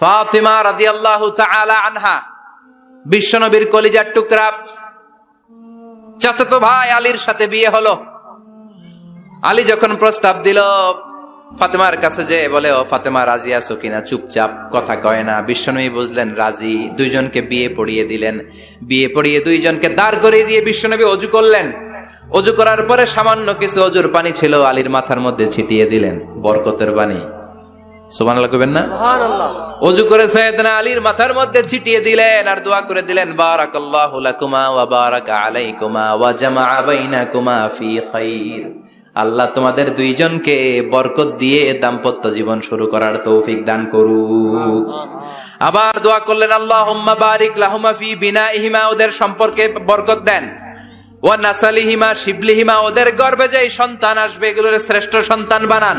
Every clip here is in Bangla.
ফাতিমা রাদিয়াল্লাহু তাআলা আনহা বিশ্বনবীর কলিজার টুকরা চাচাতো ভাই আলীর সাথে বিয়ে হলো। আলী যখন প্রস্তাব দিল ফাতেমার কাছে যে বলে, ও ফাতেমা রাজি আছো কিনা? চুপচাপ, কথা কয় না। বিশ্বনবী বুঝলেন রাজি, দুইজনকে বিয়ে পড়িয়ে দিলেন। বিয়ে পড়িয়ে দুইজনকে দাঁড় করিয়ে দিয়ে বিশ্বনবী ওযু করলেন। ওযু করার পরে সামান্য কিছু ওযুর পানি ছিল আলীর মাথার মধ্যে ছিটিয়ে দিলেন, বরকতের পানি। সুবহানাল্লাহ কইবেন না? সুবহানাল্লাহ। ওযু করে সাইয়েদনা আলীর মাথার মধ্যে ছিটিয়ে দিলেন আর দোয়া করে দিলেন, বারাকাল্লাহু লাকুমা ওয়া বারাকা আলাইকুমা ওয়া জামাআ বাইনাকুমা ফি খাইর। আল্লাহ তোমাদের দুইজনকে বরকত দিয়ে দাম্পত্য জীবন শুরু করার তৌফিক দান করুক। আবার দোয়া করলেন, আল্লাহুম্মা বারিক লাহুমা ফি বিনাইহিমা, ওদের সম্পর্কে বরকত দেন। ওয়া নাসালিহিমা শিবলিহিমা, ওদের গর্ভে যে সন্তান আসবে এগুলোর শ্রেষ্ঠ সন্তান বানান।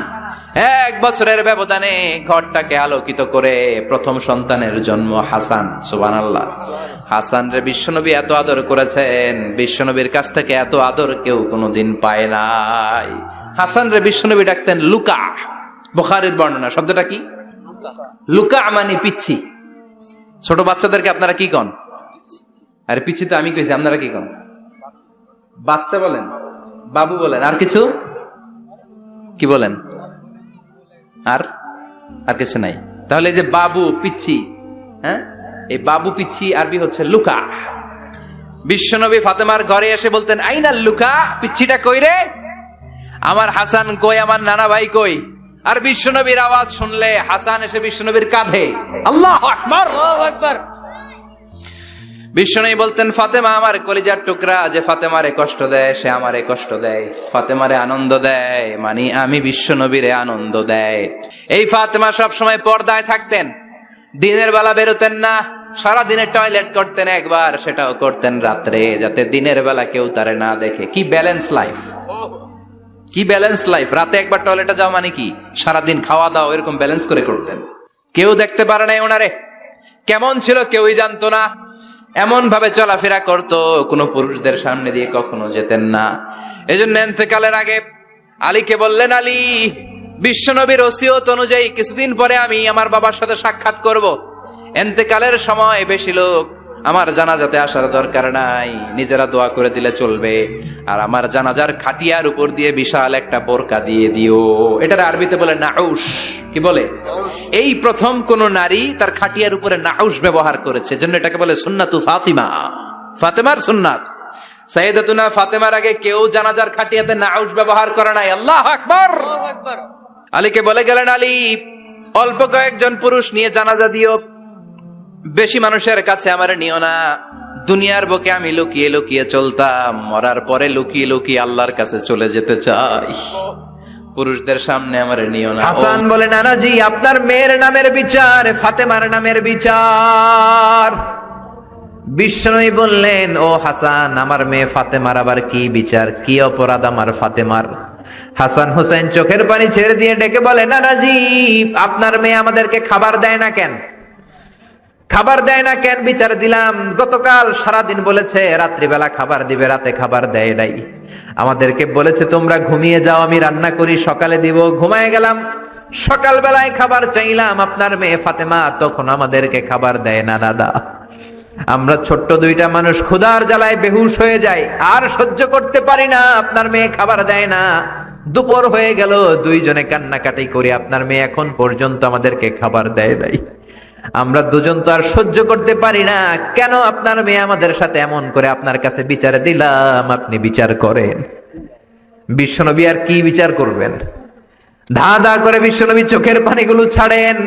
1 বছরের ব্যবধানে ঘরটাকে আলোকিত করে প্রথম সন্তানের জন্ম হাসান। সুবহানাল্লাহ। হাসান রে বিশ্বনবী এত আদর করেছেন, বিশ্বনবীর কাছ থেকে এত আদর কেউ কোনোদিন পায় নাই। হাসান রে বিশ্বনবী ডাকতেন লুকা। বুখারীর বর্ণনা। শব্দটা কি? লুকা মানে পিচ্ছি। ছোট বাচ্চাদেরকে আপনারা কি কন? আরে পিচ্ছি তো আমি কইছি, আপনারা কি কন? বাচ্চা বলেন, বাবু বলেন, আর কিছু কি বলেন? আর আর কিছু নাই। তাহলে এই যে বাবু পিচ্ছি, হ্যাঁ, এই বাবু পিচ্ছি আরবি হচ্ছে লুকা। বিশ্বনবী ফাতেমার ঘরে এসে বলতেন, আইনা লুকা, পিচ্ছিটা কই রে? আমার হাসান কই, আমার নানা ভাই কই? আর বিশ্বনবীর আওয়াজ শুনলে হাসান এসে বিশ্বনবীর কাঁধে। আল্লাহু আকবার, আল্লাহু আকবার। বিশ্বনবী বলতেন, ফাতেমা আমার কলিজার টুকরা, যে ফাতেমারে কষ্ট দেয় সে আমারে কষ্ট দেয়, ফাতেমারে আনন্দ দেয় মানে আমি বিশ্বনবীরে আনন্দ দেয়। এই ফাতেমা সব সময় পর্দায় থাকতেন, দিনের বেলা বেরোতেন না, সারা দিনে টয়লেট করতেন একবার, সেটাও করতেন রাত্রে, যাতে দিনের বেলা কেউ তারে না দেখে। কি ব্যালেন্স লাইফ, কি ব্যালেন্স লাইফ! রাতে একবার টয়লেটে যাও মানে কি সারাদিন খাওয়া দাওয়া এরকম ব্যালেন্স করে করতেন। কেউ দেখতে পারে নাই ওনারে, কেমন ছিল কেউই জানতো না। এমন ভাবে চলাফেরা করতো, কোন পুরুষদের সামনে দিয়ে কখনো যেতেন না। এজন্য ইন্তেকালের আগে আলীকে বললেন, আলী, বিশ্বনবীর ওসিয়ত অনুযায়ী কিছুদিন পরে আমি আমার বাবার সাথে সাক্ষাৎ করব। ইন্তেকালের সময় বেশি লোক আমার জানাজাতে আসার দরকার নাই, নিজেরা দোয়া করে দিলে চলবে। আর আমার জানাজার খাটিয়ার উপর দিয়ে বিশাল একটা বোরকা দিয়ে দিও। এটার আরবিতে বলে নাউশ। কি বলে? এই প্রথম কোন নারী তার খাটিয়ার উপরে নাউশ ব্যবহার করেছে, জন্য এটাকে বলে সুন্নাতু ফাতিমা, ফাতেমার সুন্নাত। সাইয়েদাতুনা ফাতেমার আগে কেউ জানাজার খাটিয়াতে নাউশ ব্যবহার করে নাই। আল্লাহু আকবার, আল্লাহু আকবার। আলীকে বলে গেলেন, আলী, অল্প কয়েকজন পুরুষ নিয়ে জানাজা দিও, বেশি মানুষের কাছে আমার নিও না। দুনিয়ার বুকে আমি লুকিয়ে লুকিয়ে চলতাম, মরার পরে লুকিয়ে লুকিয়ে আল্লাহর কাছে চলে যেতে চাই, পুরুষদের সামনে আমার নিও না। হাসান বলে, নানাজি, আপনার মেয়ের নামের বিচার, ফাতেমার নামের বিচার। বিশ্বনবী বললেন, ও হাসান, আমার মেয়ে ফাতেমার আবার কি বিচার, কি অপরাধ আমার ফাতেমার? হাসান হোসেন চোখের পানি ছেড়ে দিয়ে ডেকে বলে, নানাজি, আপনার মেয়ে আমাদেরকে খাবার দেয় না কেন? খাবার দেয় না কেন বিচার দিলাম। গতকাল সারাদিন বলেছে রাত্রিবেলা খাবার দিবে, রাতে খাবার দেয় নাই। আমাদেরকে বলেছে তোমরা ঘুমিয়ে যাও, আমি রান্না করি, সকালে দিব। ঘুমায় গেলাম, সকালবেলায় খাবার চাইলাম, আপনার মেয়ে ফাতেমা তখন আমাদেরকে খাবার দেয় না। দাদা, আমরা ছোট্ট দুইটা মানুষ ক্ষুধার জ্বালায় বেহুশ হয়ে যায়, আর সহ্য করতে পারি না, আপনার মেয়ে খাবার দেয় না। দুপুর হয়ে গেল, দুইজনে কান্নাকাটি করি, আপনার মেয়ে এখন পর্যন্ত আমাদেরকে খাবার দেয় নাই। আমরা দুজন তো আর সহ্য করতে পারি না, কেন আপনার মেয়ে আমাদের সাথে এমন করে? আপনার কাছে বিচার দিলাম, আপনি বিচার করেন। বিশ্বনবী আর কি বিচার করবেন? ধা ধা করে বিশ্বনবী চোখের পানিগুলো ছাড়েন,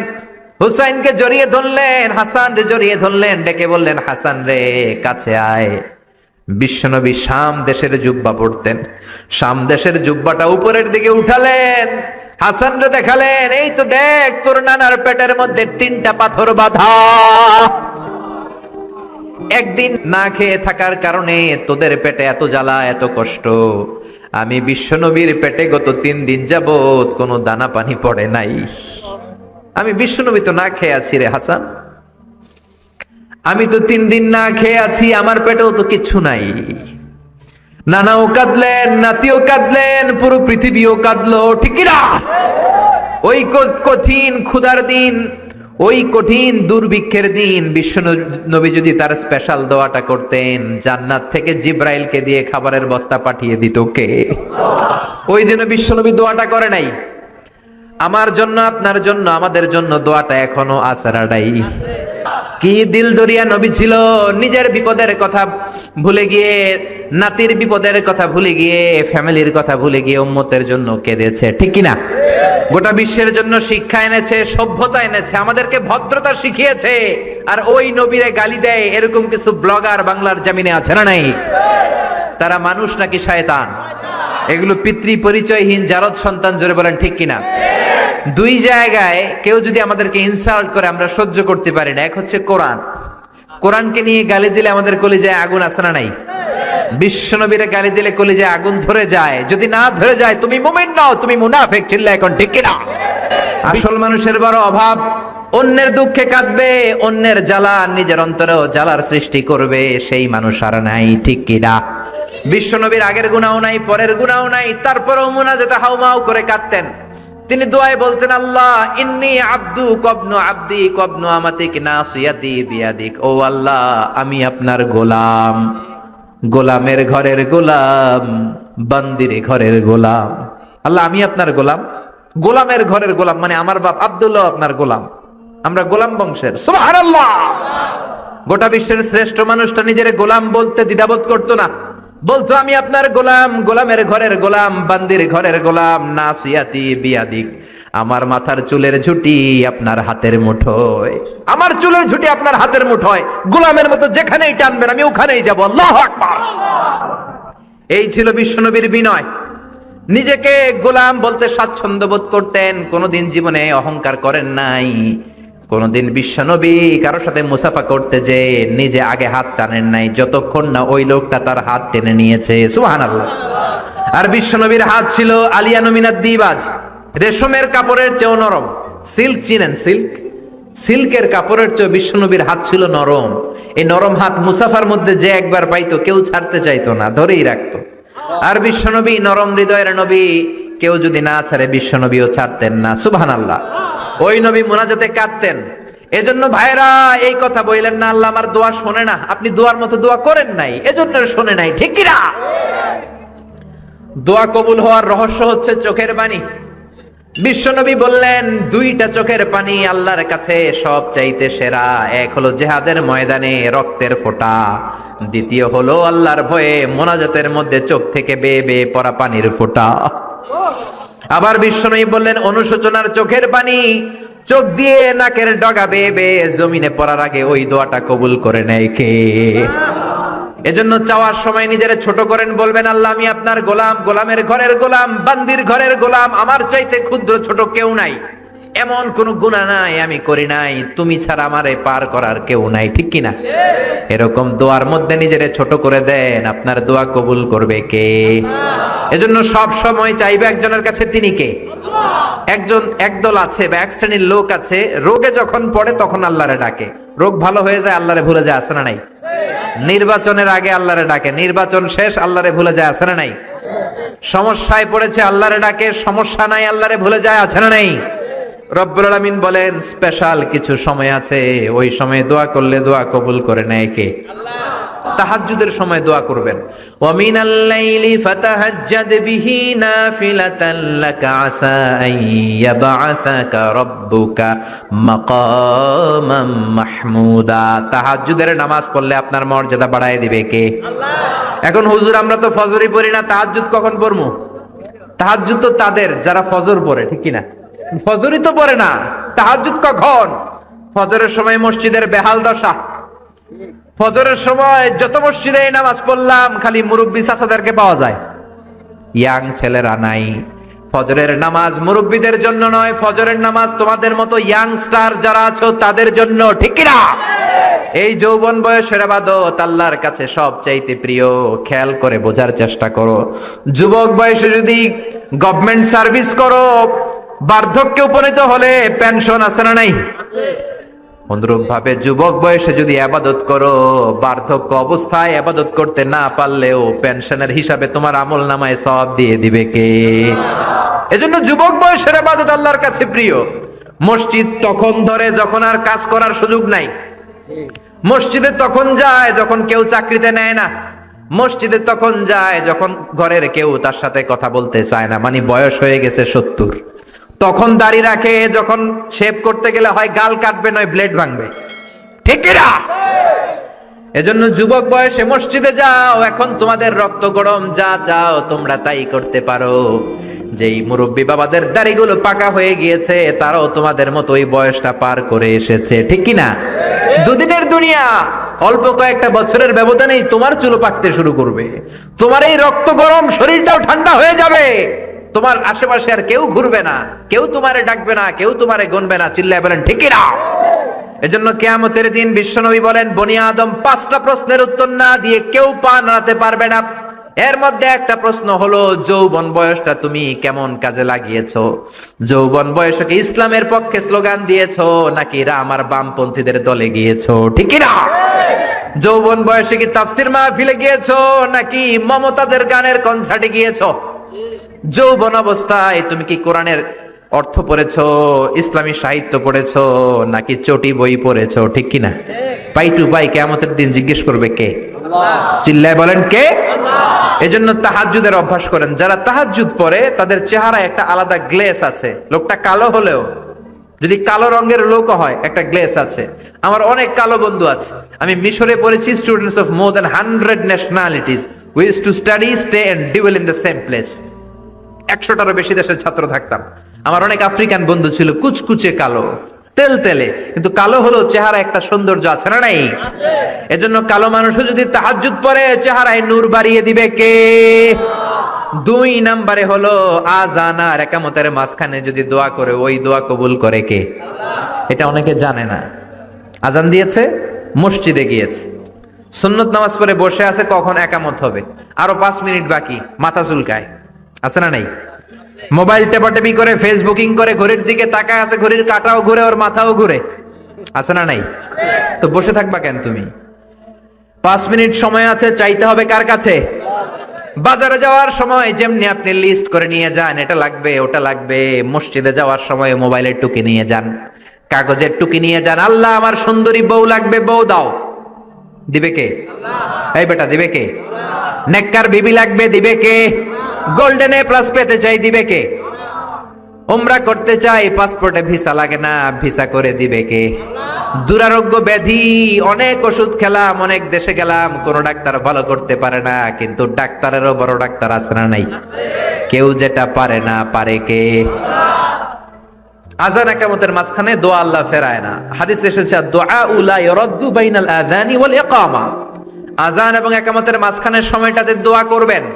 হুসাইনকে জড়িয়ে ধরলেন, হাসান রে জড়িয়ে ধরলেন, ডেকে বললেন, হাসান রে কাছে আয়। বিশ্বনবী শাম দেশের জুব্বা পড়তেন, শাম দেশের জুব্বাটা উপরের দিকে উঠালেন, হাসান রে দেখালেন, এই তো দেখ, তোর নানার পেটের মধ্যে 3টা পাথর বাঁধা। একদিন না খেয়ে থাকার কারণে তোদের পেটে এত জ্বালা, এত কষ্ট। আমি বিশ্বনবীর পেটে গত 3 দিন যাবত কোনো দানা পানি পড়ে নাই। আমি বিশ্বনবী তো না খেয়ে আছি রে হাসান, আমি তো 3 দিন না খেয়ে আছি, আমার পেটেও তো কিছু নাই। নানাও কাঁদলেন, নাতিও কাঁদলেন, পুরো পৃথিবীও কাঁদলো, ঠিক কিনা? ওই কঠিন ক্ষুধার দিন, ওই কঠিন দুর্ভিক্ষের দিন বিশ্ব নবী যদি তার স্পেশাল দোয়াটা করতেন, জান্নাত থেকে জিব্রাইলকে দিয়ে খাবারের বস্তা পাঠিয়ে দিত কে? ওই দিনও বিশ্ব নবী দোয়াটা করে নাই। আমার জন্য, আপনার জন্য, আমাদের জন্য দোয়াটা এখনো আসরাডাই। কি দিল দরিয়া নবী ছিল, নিজের বিপদের কথা ভুলে গিয়ে, নাতির বিপদের কথা ভুলে গিয়ে, ফ্যামিলির কথা ভুলে গিয়ে উম্মতের জন্য কেঁদেছে, ঠিক কিনা? গোটা বিশ্বের জন্য শিক্ষা এনেছে, সভ্যতা এনেছে, আমাদেরকে ভদ্রতা শিখিয়েছে। আর ওই নবীরে গালি দেয় এরকম কিছু ব্লগার বাংলার জমিনে আছে না নাই? তারা মানুষ নাকি শয়তান? এগুলো পিতৃ পরিচয়হীন জারদ সন্তান, জোরে বলেন ঠিক কিনা? দুই জায়গায় কেউ যদি আমাদেরকে ইনসাল্ট করে আমরা সহ্য করতে পারি না। এক হচ্ছে কোরআন, কোরআনকে নিয়ে গালি দিলে আমাদের কলিজায় আগুন আছে না নাই? বিশ্ব নবীরে গালি দিলে কলিজায় আগুন ধরে যায়। যদি না ধরে যায় তুমি মুমিন নও, তুমি মুনাফিক। চিল্লা এখন ঠিক কিনা? আসল মানুষের বড় অভাব, অন্যের দুঃখে কাঁদবে, অন্যের জ্বালা নিজের অন্তরেও জ্বালার সৃষ্টি করবে, সেই মানুষ আর নাই, ঠিক কিনা? বিশ্ব নবীর আগের গুনাহও নাই, পরের গুনাহও নাই, তারপরেও মুনাজাতে হাউমাউ করে কাঁদতেন। তিনি দোয়ায় বলতেন, আল্লাহ ইন্নী আব্দু কবনু আব্দি কবনু আমাতিক নাসিয়াতি বিয়াদিক। ও আল্লাহ, আমি আপনার গোলাম, গোলামের ঘরের গোলাম, বান্দির ঘরের গোলাম। আল্লাহ আমি আপনার গোলাম, গোলামের ঘরের গোলাম, মানে আমার বাপ আব্দুল্লাহ আপনার গোলাম, আমরা গোলাম বংশের। সুবহানাল্লাহ। গোটা বিশ্বের শ্রেষ্ঠ মানুষটা নিজের গোলাম বলতে দ্বিধাবোধ করতো না, বলতো আমি আপনার গোলাম, গোলামের ঘরের গোলাম, বান্দির ঘরের গোলাম, নাসিয়াতি বিয়াদিক। আমার মাথার চুলের ঝুঁটি আপনার হাতের মুঠোয়, আমার চুলের ঝুঁটি আপনার হাতের মুঠোয়, গোলামের মতো যেখানেই টানবেন আমি ওখানেই যাব। আল্লাহু আকবার। এই ছিল বিশ্বনবীর বিনয়। নিজেকে গোলাম বলতে স্বাচ্ছন্দ্য বোধ করতেন, কোনোদিন জীবনে অহংকার করেন নাই। কোনদিন বিশ্বনবী কারোর সাথে মুসাফা করতে যে নিজে আগে হাত টানেন নাই, যতক্ষণ না ওই লোকটা তার হাত টেনে নিয়েছে। সুবহানাল্লাহ। আর বিশ্বনবীর হাত ছিল আলিয়ানু মিনাদ দিবাজ, রেশমের কাপড়ের চেয়েও নরম। সিল্ক চিনেন? সিল্ক, সিল্কের কাপড়ের চেয়ে বিশ্বনবীর হাত ছিল নরম। এই নরম হাত মুসাফার মধ্যে যে একবার পাইতো কেউ ছাড়তে চাইতো না, ধরেই রাখতো। আর বিশ্বনবী নরম হৃদয়ের নবী, কেউ যদি না ছাড়ে বিশ্বনবীও ছাড়তেন না। সুবহানাল্লাহ। ওই নবী মুনাজাতে কাঁদতেন। এজন্য ভাইরা এই কথা বললেন না আল্লাহ আমার দোয়া শোনে না, আপনি দোয়ার মতো দোয়া করেন নাই, এজন্য শোনে নাই, ঠিক কি না? দোয়া কবুল হওয়ার রহস্য হচ্ছে চোখের পানি। বিশ্বনবী বললেন দুইটা চোখের পানি আল্লাহর কাছে সব চাইতে সেরা। এক হলো জিহাদের ময়দানে রক্তের ফোঁটা, দ্বিতীয় হলো আল্লাহর ভয়ে মোনাজাতের মধ্যে চোখ থেকে বেয়ে বেয়ে পড়া পানির ফোঁটা। আবার বিশ্বনবী বললেন অনুশোচনার চোখের পানি, চোখ দিয়ে নাকের ডগা বেয়ে বেয়ে জমিনে পড়ার আগে ওই দোয়াটা কবুল করে নেয় কে? এজন্য চাওয়ার সময় নিজেরা ছোট করেন, বলবেন আল্লাহ আমি আপনার গোলাম, গোলামের ঘরের গোলাম, বান্দির ঘরের গোলাম, আমার চাইতে ক্ষুদ্র ছোট কেউ নাই, এমন কোন গুনাহ নাই আমি করি নাই, তুমি ছাড়া আমারে পার করার কেউ নাই, ঠিক কিনা? এরকম দোয়ার মধ্যে নিজেরে ছোট করে দেন, আপনার দোয়া কবুল করবে কে? এজন্য সব সময় চাইবে একজনের কাছে, তিনি কে? একদল আছে বা এক শ্রেণীর লোক আছে, রোগে যখন পড়ে তখন আল্লাহরে ডাকে, রোগ ভালো হয়ে যায় আল্লাহরে ভুলে যায়, আছে না নাই? নির্বাচনের আগে আল্লাহরে ডাকে, নির্বাচন শেষ আল্লাহরে ভুলে যায়, আছে না নাই? সমস্যায় পড়েছে আল্লাহরে ডাকে, সমস্যা নাই আল্লাহরে ভুলে যায়, আছে না নাই? রব্বুল আলামিন বলেন স্পেশাল কিছু সময় আছে, ওই সময় দোয়া করলে দোয়া কবুল করে নেয় কে? তাহাজ্জুদের সময় দোয়া করবেন, ওয়া মিনাল লাইলি ফাতাহাজ্জাদ বিহি নাফিলাতান লাকা আসা আইয়াবআসাকা রাব্বুকা মাকামাম মাহমুদা। তাহাজ্জুদের নামাজ পড়লে আপনার মর্যাদা বাড়ায় দিবে কে? আল্লাহ। এখন হুজুর আমরা তো ফজরই পড়ি না, তাহাজ্জুদ কখন পড়মু? তাহাজ্জুদ তো তাদের যারা ফজর পড়ে, ঠিক কি না? ফজরই তো পড়ে না, তাহাজ্জুদ কখন? ফজরের সময় মসজিদের বেহাল দশা। ফজরের সময় যত মসজিদে নামাজ পড়লাম খালি মুরব্বী চাচাদেরকে পাওয়া যায়, ইয়াং ছেলেরা নাই। ফজরের নামাজ মুরব্বীদের জন্য নয়, ফজরের নামাজ তোমাদের মতো ইয়াংস্টার যারা আছো তাদের জন্য, ঠিক কি না? এই যৌবন বয়সের ইবাদত আল্লাহর কাছে সবচাইতে প্রিয়। খেয়াল করে বোঝার চেষ্টা করো, যুবক বয়সে যদি গভর্নমেন্ট সার্ভিস করো, বার্ধক্যে উপনীত হলে পেনশন আছে না নাই? অনুরূপ ভাবে যুবক বয়সে যদি ইবাদত করো, বার্ধক্য অবস্থায় ইবাদত করতে না পারলেও পেনশনের হিসাবে তোমার আমলনামায় সওয়াব দিয়ে দিবে কে? এজন্য যুবক বয়সের ইবাদত আল্লাহর কাছে প্রিয়। মসজিদ তখন ধরে যখন আর কাজ করার সুযোগ নাই। মসজিদে তখন যায় যখন কেউ চাকরিতে নেয় না। মসজিদে তখন যায় যখন ঘরের কেউ তার সাথে কথা বলতে চায় না, মানে বয়স হয়ে গেছে 70। তখন দাড়ি রাখে যখন শেভ করতে গেলে হয় গাল কাটবে নয় ব্লেড ভাঙবে, ঠিক কিনা? এজন্য যুবক বয়সে মসজিদে যাও, এখন তোমাদের রক্ত গরম, যা চাও তোমরা তাই করতে পারো। যেই মুরব্বী বাবাদের দাড়িগুলো পাকা হয়ে গিয়েছে তারাও তোমাদের মতো ওই বয়সটা পার করে এসেছে, ঠিক কিনা? দুদিনের দুনিয়া, অল্প কয়েকটা বছরের ব্যবধানেই তোমার চুল পাকতে শুরু করবে, তোমার এই রক্ত গরম শরীরটাও ঠান্ডা হয়ে যাবে, তোমার আশেপাশে আর কেউ ঘুরবে না, কেউ তোমারে ডাকবে না, কেউ তোমারে গুনবে না। চিল্লায় বলেন ঠিক কিনা? এজন্য কিয়ামতের দিন বিশ্বনবী বলেন, বনি আদম 5টা প্রশ্নের উত্তর না দিয়ে কেউ পা নাড়াতে পারবে না। এর মধ্যে একটা প্রশ্ন হলো, যৌবন বয়সটা তুমি কেমন কাজে লাগিয়েছো? যৌবন বয়সে কি ইসলামের পক্ষে স্লোগান দিয়েছো নাকি রাম আর বামপন্থীদের দলে গিয়েছো, ঠিক কিনা? যৌবন বয়সে কি তাফসির মাহফিলে গিয়েছো নাকি মমতাজের গানের কনসার্টে গিয়েছো? যৌবন অবস্থায় তুমি কি কোরআনের অর্থ পড়েছো, ইসলামী সাহিত্য পড়েছো নাকি চটি বই পড়েছো, ঠিক কিনা? পাই টু পাই কিয়ামতের দিন জিজ্ঞেস করবে কে? আল্লাহ। চিল্লায় বলেন কে? আল্লাহ। এজন্য তাহাজ্জুদের অভ্যাস করেন। যারা তাহাজ্জুদ পড়ে তাদের চেহারায় একটা আলাদা গ্লেস আছে। লোকটা কালো হলেও, যদি কালো রঙের লোক হয়, একটা গ্লেস আছে। আমার অনেক কালো বন্ধু আছে। আমি মিশরে পড়েছি, students of more than 100 nationalities, we used to study, stay and dwell in the same place. 100টারও বেশি দেশের ছাত্র থাকতাম। আমার অনেক আফ্রিকান বন্ধু ছিল, কুচকুচে কালো, তেল তেলে, কিন্তু কালো হলো চেহারা একটা সৌন্দর্য আছে না নাই? এজন্য কালো মানুষও যদি তাহাজ্জুদ পড়ে চেহারায় নূর বাড়িয়ে দিবে কে? 2 নম্বরে হলো আযান আর ইকামতের মাঝখানে যদি দোয়া করে, ওই দোয়া কবুল করে কে? এটা অনেকে জানে না। আযান দিয়েছে, মসজিদে গিয়েছে, সুন্নত নামাজ পড়ে বসে আছে, কখন ইকামত হবে, আরো 5 মিনিট বাকি, মাথা চুলকায়, আছে না নাই? মোবাইল টেপাটেপি করে, ফেসবুকিং করে, ঘড়ির দিকে তাকায় আছে, ঘড়ির কাঁটাও ঘুরে, ওর মাথাও ঘুরে, আছে না নাই? তো বসে থাকবা কেন তুমি? 5 মিনিট সময় আছে, চাইতে হবে কার কাছে? বাজারে যাওয়ার সময় যেমনি আপনি লিস্ট করে নিয়ে যান, এটা লাগবে ওটা লাগবে, মসজিদে যাওয়ার সময় মোবাইলের টুকি নিয়ে যান, কাগজের টুকি নিয়ে যান। আল্লাহ আমার সুন্দরী বউ লাগবে, বউ দাও, দিবে কে? এই বেটা, দিবে কে? নেককার বিবি লাগবে, দিবে কে? গোল্ডেন এ প্লাস পেতে চাই, দিবে কে? উমরা করতে চাই, পাসপোর্টে ভিসা লাগে না, ভিসা করে দিবে কে? দুরারোগ্য ব্যাধি, অনেক ওষুধ খেলাম, অনেক দেশে গেলাম, কোন ডাক্তার ভালো করতে পারে না, কিন্তু ডাক্তারেরও বড় ডাক্তার আছে না নাই? কেউ যেটা পারে না, পারে কে? আযান ইকামতের মাঝখানে দোয়া আল্লাহ ফেরায় না। হাদিসে এসেছে, দুআউ লা ইরাদ্দু বাইনাল আযানি ওয়াল ইকামা। আযান এবং ইকামতের মাঝখানের সময়টাতে দোয়া করবেন।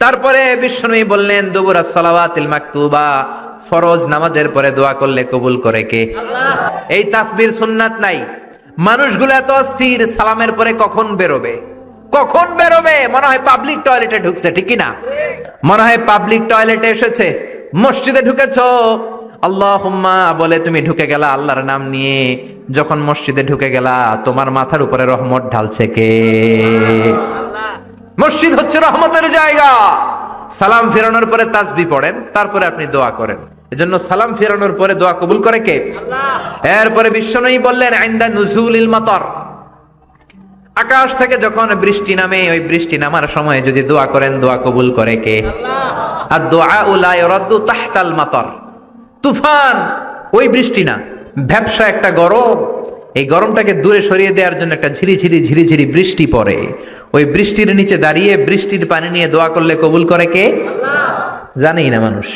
তারপরে বিশ্বনবী বললেন, দুবুরাস সালাওয়াতিল মাকতুবা, ফরজ নামাজের পরে দোয়া করলে কবুল করে কে? আল্লাহ। এই তাসবির সুন্নাত নাই। মানুষগুলো এত অস্থির, সালামের পরে কখন বেরোবে, কখন বেরোবে, মনে হয় পাবলিক টয়লেটে ঢুকছে, ঠিক কি না? মনে হয় পাবলিক টয়লেটে এসেছে। মসজিদে ঢুকেছো, আল্লাহুম্মা বলে তুমি ঢুকে গেলা আল্লাহর নাম নিয়ে। যখন মসজিদে ঢুকে গেলা, তোমার মাথার উপরে রহমত ঢালছে কে? মসজিদ হচ্ছে রহমতের জায়গা। সালাম ফেরানোর পরে তাসবিহ পড়েন, তারপরে আপনি দোয়া করেন। এজন্য সালাম ফেরানোর পরে দোয়া কবুল করে কে? আল্লাহ। এরপরে বিশ্বনবী বললেন, ইনদা নুজুলিল মাতার, আকাশ থেকে যখন বৃষ্টি নামে, ওই বৃষ্টি নামার সময় যদি দোয়া করেন, দোয়া কবুল করে কে? আল্লাহ। আর দুআউ লা ইরাদ্দু তাহতাল মাতার, তুফান, ওই বৃষ্টি না, ভ্যাপসা একটা গরম, এই গরমটাকে দূরে সরিয়ে দেওয়ার জন্য একটা ঝিরিঝিরি ঝিরিঝিরি বৃষ্টি পড়ে। ওই বৃষ্টির নিচে দাঁড়িয়ে বৃষ্টির পানি নিয়ে দোয়া করলে কবুল করে কে? আল্লাহ। জানেই না মানুষ,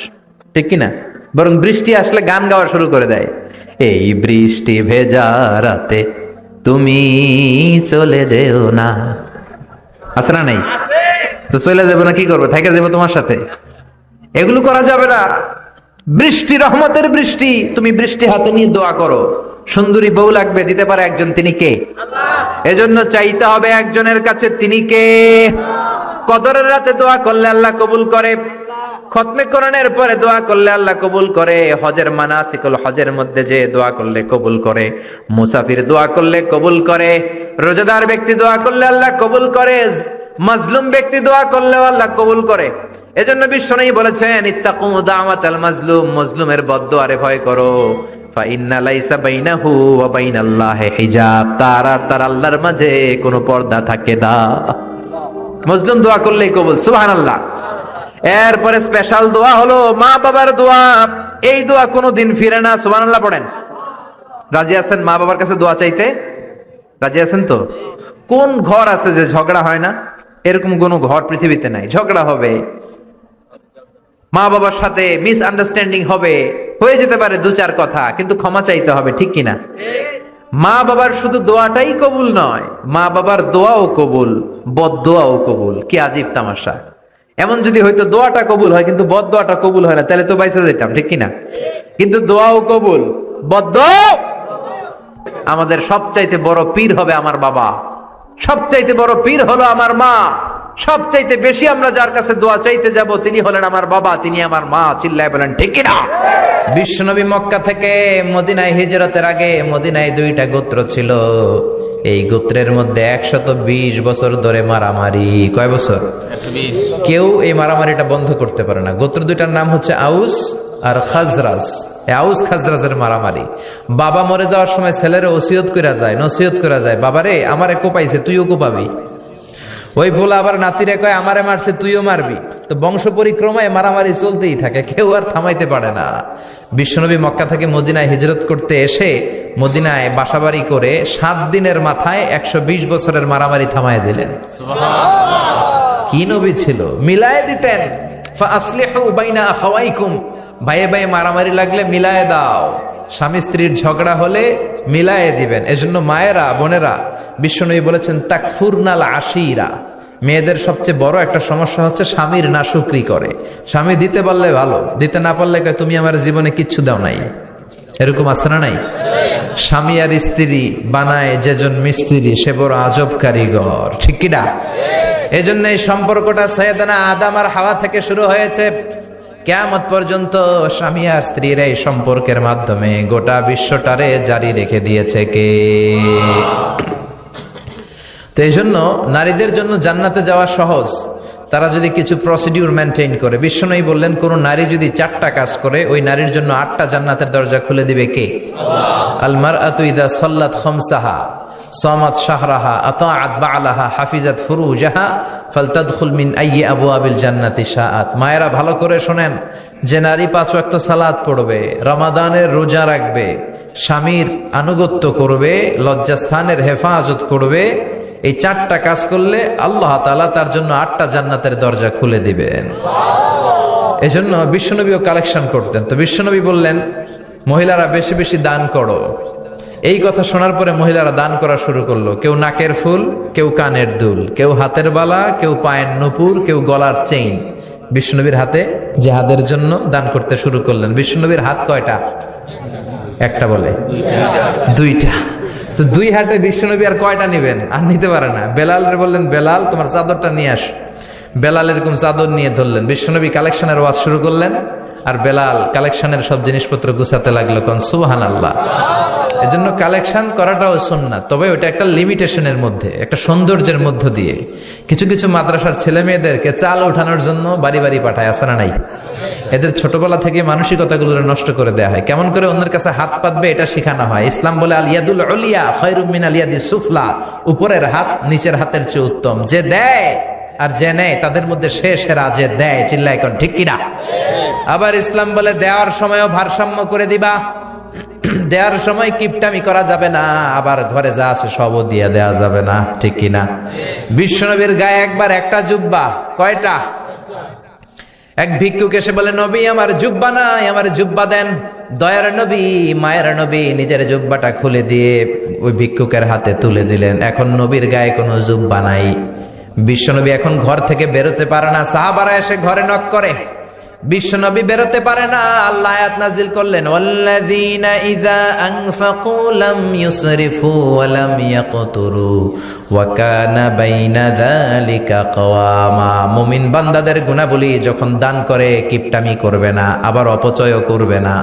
ঠিক কিনা? বরং বৃষ্টি আসলে গান গাওয়া শুরু করে দেয়। এই বৃষ্টি ভেজা রাতে তুমি চলে যেও না, আছে না নাই? তো চলে যাবো না, কি করবো? থেকে যাবো তোমার সাথে? এগুলো করা যাবে না। বৃষ্টি রহমতের বৃষ্টি, তুমি বৃষ্টি হাতে নিয়ে দোয়া করো। সুন্দরী বউ লাগবে, দিতে পারে একজন, তিনি কে? আল্লাহ। এজন্য চাইতে হবে একজনের কাছে, তিনি কে? কদরের রাতে দোয়া করলে আল্লাহ কবুল করে, খতমে কোরআনের পরে দোয়া করলে আল্লাহ কবুল করে, হজের মানাসিকুল হজের মধ্যে যে দোয়া করলে কবুল করে, মুসাফির দোয়া করলে কবুল করে, রোজাদার ব্যক্তি দোয়া করলে আল্লাহ কবুল করে, মাজলুম ব্যক্তি দোয়া করলেও আল্লাহ কবুল করে। এজন্য বিশ্বনবী বলেছেন, ইত্তাকু দাওয়াতাল মাজলুম, মাজলুমের বদদুয়ারে ভয় করো। ফা ইন্না লাইসা বাইনাহু ওয়া বাইনাল্লাহি হিজাব, তার আর তার আল্লাহর মাঝে কোনো পর্দা থাকে না। মাজলুম দোয়া করলেই কবুল, সুবহানাল্লাহ। এরপরে স্পেশাল দোয়া হলো মা বাবার দোয়া। এই দোয়া কোনোদিন ফিরে না, সুবহানাল্লাহ পড়েন। রাজি আছেন মা বাবার কাছে দোয়া চাইতে? রাজি আছেন তো? কোন ঘর আছে যে ঝগড়া হয় না? এরকম কোন ঘর পৃথিবীতে নাই। ঝগড়া হবে, মা বাবার সাথে মিসআন্ডারস্ট্যান্ডিং হবে, হয়ে যেতে পারে দু চার কথা, কিন্তু ক্ষমা চাইতে হবে, ঠিক কিনা? মা বাবার শুধু দোয়াটাই কবুল নয়, মা বাবার দোয়াও কবুল, বদদোয়াও কবুল। কি আজীব তামাশা! এমন যদি হয়তো দোয়াটা কবুল হয় কিন্তু বদদোয়াটা কবুল হয় না, তাহলে তো বাইসা যেতাম, ঠিক কিনা? কিন্তু দোয়াও কবুল, বদদোয়া। আমাদের সবচাইতে বড় পীর হবে আমার বাবা, সবচাইতে বড় পীর হলো আমার মা, সবচাইতে বেশি আমরা যার কাছে দোয়া চাইতে যাব তিনি হলেন আমার বাবা, তিনি আমার মা। চিল্লায় বলেন ঠিক কিনা? বিশ্বনবী মক্কা থেকে মদিনায় হিজরতের আগে মদিনায় দুইটা গোত্র ছিল। এই গোত্রের মধ্যে 120 বছর ধরে মারামারি। কয় বছর? 120। কেউ এই মারামারিটা বন্ধ করতে পারে না। গোত্র দুইটার নাম হচ্ছে আউস আর খাজরাজ। আউস খাজরাজের মারামারি। বাবা মরে যাওয়ার সময় ছেলেরা ওসিয়ত করা যায়, নসিহত করা যায়, বাবারে আমারে কোপাইছে তুইও কোপাবি। ওই বলে আবার নাতিরে কয় আমারে মারছে তুইও মারবি। তো বংশ পরিক্রমায় মারামারি চলতেই থাকে, কেউ আর থামাইতে পারে না। বিশ্বনবী মক্কা থেকে মদিনায় হিজরত করতে এসে মদিনায় বাসাবাড়ি করে 7 দিনের মাথায় 120 বছরের মারামারি থামায় দিলেন। কি নবী ছিল! মিলায় দিতেন। ফাসলিহু বাইনা আখাওয়াইকুম, ভাইয়ে ভাইয়ে মারামারি লাগলে মিলায়ে দাও। স্বামী স্ত্রীর ঝগড়া হলে মিলায়ে দিবেন। এজন্য মায়েরা, বোনেরা, বিশ্বনবী বলেছেন তাকফুরনাল আশিরা, মেয়েদের সবচেয়ে বড় একটা সমস্যা হচ্ছে স্বামীর নাশুকরি করে। স্বামী দিতে পারলে ভালো, দিতে না পারলে কয় তুমি আমার জীবনে কিচ্ছু দাও নাই। এরকম আছে না নাই? স্বামী আর স্ত্রী বানায় যেজন মিস্ত্রি সে বড় আজব কারিগর, ঠিক কিনা? এজন্য এই সম্পর্কটা সাইয়েদানা আদম আর হাওয়া থেকে শুরু হয়েছে। কিয়ামত পর্যন্ত স্বামী আর স্ত্রীর এই সম্পর্কের মাধ্যমে গোটা বিশ্বটারে জারি রেখে দিয়েছে কে? তো এই জন্য নারীদের জন্য জান্নাতে যাওয়া সহজ, তারা যদি কিছু প্রসিডিউর মেনটেন করে। বিশ্বনবী বললেন কোন নারী যদি 4টা কাজ করে ওই নারীর জন্য 8টা জান্নাতের দরজা খুলে দিবে কে? আল মারআতু ইযা সাল্লাত খামসাহা সামাত শাহরাহা আতাআত বা'লাহা হাফিজাত ফুরুজাহা ফালতাদখুল মিন আইয়ি আবওয়াবিল জান্নাতি শাআত। মায়েরা ভালো করে শুনেন, যে নারী 5 ওয়াক্ত সালাত পড়বে, রমাদানের রোজা রাখবে, স্বামীর আনুগত্য করবে, লজ্জাস্থানের হেফাজত করবে, এই 4টা কাজ করলে আল্লাহ তাআলা তার জন্য 8টা জান্নাতের দরজা খুলে দিবেন। এজন্য বিশ্বনবীও কালেকশন করতেন। তো বিশ্বনবী বললেন মহিলারা বেশি বেশি দান করো। এই কথা শোনার পরে মহিলারা দান করা শুরু করলো। কেউ নাকের ফুল, কেউ কানের দুল, কেউ হাতের বালা, কেউ পায়ের নুপুর, কেউ গলার চেইন বিশ্বনবীর হাতে জিহাদের জন্য দান করতে শুরু করলেন। বিশ্বনবীর হাত কয়টা? একটা বলে 2টা। তো 2 হাতে বিশ্বনবী আর কয়টা নিবেন? আর নিতে পারে না। বেলালের বললেন বেলাল তোমার চাদরটা নিয়ে আস। বেলাল এরকম চাদর নিয়ে ধরলেন। বিশ্বনবী কালেকশনের ওয়াজ শুরু করলেন আর বেলাল কালেকশনের সব জিনিসপত্র গুছাতে লাগলো। কোন সুবহানাল্লাহ। এজন্য কালেকশন করাটাও সুন্নাত, তবে ওটা একটা লিমিটেশনের মধ্যে, একটা সৌন্দর্যের মধ্য দিয়ে। কিছু কিছু মাদ্রাসার ছেলে মেয়েদেরকে চাল ওঠানোর জন্য বাড়ি বাড়ি পাঠায়, আসে না নাই? এদের ছোটবেলা থেকে মানসিকতাগুলো নষ্ট করে দেওয়া হয়। কেমন করে অন্যের কাছে হাত পাতবে এটা শেখানো হয়। ইসলাম বলে আল ইয়াদুল উলিয়া খায়রুম মিনাল ইয়াদিস সুফলা, উপরের হাত নিচের হাতের চেয়ে উত্তম। যে দেয় আর যে নেয় তাদের মধ্যে সেরা যে দেয়। চিল্লায় কোন ঠিক কিনা? আবার ইসলাম বলে দেওয়ার সময়ও ভারসাম্য করে দিবা, দেওয়ার সময় কিপটামি করা যাবে না, আবার ঘরে যা আছে সবও দিয়ে দেওয়া যাবে না, ঠিক কিনা? বিশ্বনবীর গায়ে একবার একটা জুব্বা, কয়টা? এক ভিক্ষুক এসে বলে নবী আমার জুব্বা নাই, আমার জুব্বা দেন। দয়ার নবী, মায়ের নবী নিজের জুব্বাটা খুলে দিয়ে ওই ভিক্ষুকের হাতে তুলে দিলেন। এখন নবীর গায়ে কোনো জুব্বা নাই। বিশ্বনবী এখন ঘর থেকে বেরোতে পারে না। সাহাবারা এসে ঘরে নক করে, বিশ্বনবী বেরোতে পারে না। আল্লাহ আয়াত নাজিল করলেন ওয়াল্লাযীনা ইযা আনফাকু লাম ইউসরিফু ওয়া লাম ইয়াকতুরু ওয়া কানা বাইনা যালিকা কওয়ামা। মুমিন বান্দাদের গুণাবলী যখন দান করে কিপটামি করবে না, আবার অপচয়ও করবে না।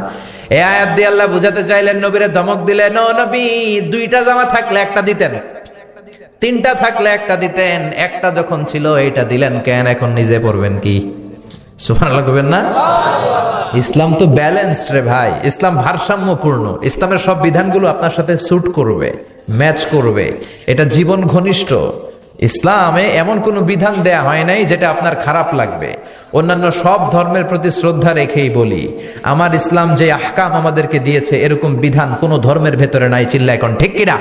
এই আয়াত দিয়ে আল্লাহ বুঝাতে চাইলেন, নবীরে ধমক দিলেন, ও নবী 2টা জামা থাকলে একটা দিতেন, তিনটা থাকলে একটা দিতেন, একটা যখন ছিল এটা দিলেন কেন? এখন নিজে পড়বেন কি? সুবহানাল্লাহ কইবেন না? ইসলাম তো ব্যালেন্সড রে ভাই, ইসলাম ভারসাম্যপূর্ণ। ইসলামের সব বিধানগুলো আপনার সাথে স্যুট করবে, ম্যাচ করবে, এটা জীবন ঘনিষ্ঠ। ইসলামে এমন কোন বিধান দেয়া হয় নাই যেটা আপনার খারাপ লাগবে। অন্যান্য সব ধর্মের প্রতি শ্রদ্ধা রেখেই বলি, আমার ইসলাম যে আহকাম আমাদেরকে দিয়েছে এরকম বিধান কোন ধর্মের ভেতরে নাই। চিল্লা এখন ঠিক কিনা?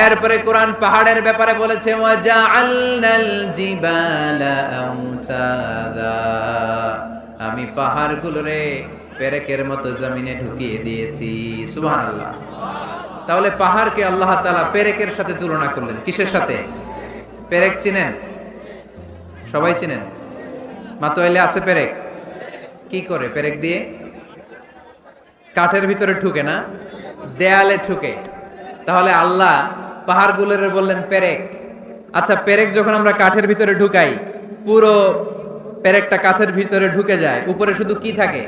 এরপরে কোরআন পাহাড়ের ব্যাপারে বলেছে, ওয়াজআলনাল জিবালা আওতাদা, আমি পাহাড়গুলোরে পেরেকের মতো জমিনে ঢুকিয়ে দিয়েছি। সুবহানাল্লাহ। তাহলে পাহাড়কে আল্লাহ তাআলা পেরেকের সাথে তুলনা করলেন। কিসের সাথে? পেরেক চিনেন? সবাই চিনেন? মাতোয়াইলে আছে পেরেক। কি করে পেরেক দিয়ে? কাঠের ভিতরে ঠুকে না, দেয়ালে ঠুকে। তাহলে আল্লাহ পাহাড়গুলোর বললেন পেরেক। আচ্ছা, পেরেক যখন আমরা কাঠের ভিতরে ঢুকাই, পুরো পেরেকটা কাঠের ভিতরে ঢুকে যায়, উপরে শুধু কি থাকে?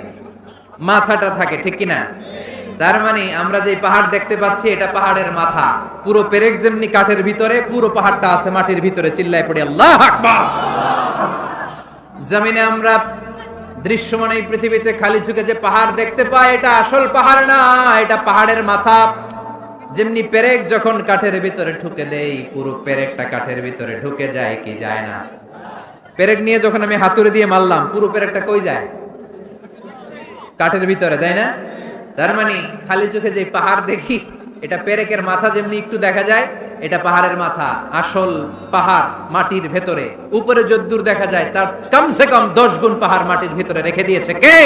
মাথাটা থাকে, ঠিক কিনা? তার মানে আমরা যে পাহাড় দেখতে পাচ্ছি এটা পাহাড়ের মাথা। পুরো পেরেক যেমনি কাঠের ভিতরে, পুরো পাহাড়টা আছে মাটির ভিতরে। চিল্লায় পড়ি আল্লাহু আকবার। জমিনে আমরা দৃশ্যমান এই পৃথিবীতে খালি চোখে যে পাহাড় দেখতে পাই, এটা আসল পাহাড় না, এটা পাহাড়ের মাথা। যেমনি পেরেক যখন কাঠের ভিতরে ঢুকে দেই, পুরো পেরেকটা কাঠের ভিতরে ঢুকে যায় কি যায় না? পেরেক নিয়ে যখন আমি হাতুড়ি দিয়ে মারলাম, পুরো পেরেকটা কই যায়? কাঠের ভিতরে, তাই না? তার মানে খালি চোখে যে পাহাড় দেখি, এটা পেরেকের মাথা যেমনি একটু দেখা যায়, এটা পাহাড়ের মাথা। আসল পাহাড় মাটির ভেতরে, উপরে যদ্দূর দেখা যায় তার কমসে কম 10 গুণ পাহাড় মাটির ভিতরে রেখে দিয়েছে কে?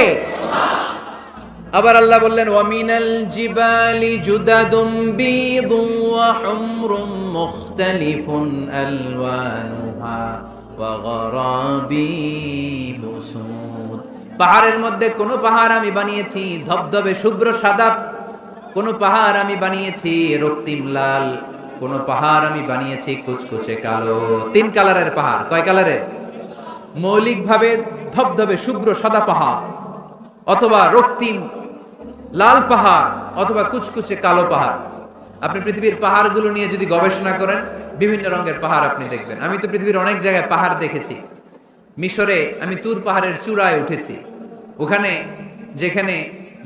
আবার আল্লাহ বললেন, ওয়ামিনাল জিবালি জুদাদুম বীদুন ওয়া হুমরুম মুখতালিফুন আলওয়ানুহা ওয়া গরাবিবু সুদ। পাহাড়ের মধ্যে কোন পাহাড় আমি বানিয়েছি ধবধবে শুভ্র সাদা, কোন পাহাড় আমি বানিয়েছি রক্তিম লাল, কোন পাহাড় আমি বানিয়েছি কুচকুচে কালো। 3 কালারের পাহাড়। কয় কালারের? মৌলিক ভাবে ধবধবে শুভ্র সাদা পাহাড়, অথবা রক্তিম লাল পাহাড়, অথবা কুচকুচে কালো পাহাড়। আপনি পৃথিবীর পাহাড়গুলো নিয়ে যদি গবেষণা করেন, বিভিন্ন রঙের পাহাড় আপনি দেখবেন। আমি তো পৃথিবীর অনেক জায়গায় পাহাড় দেখেছি। মিশরে আমি তুর পাহাড়ের চূড়ায় উঠেছি। ওখানে যেখানে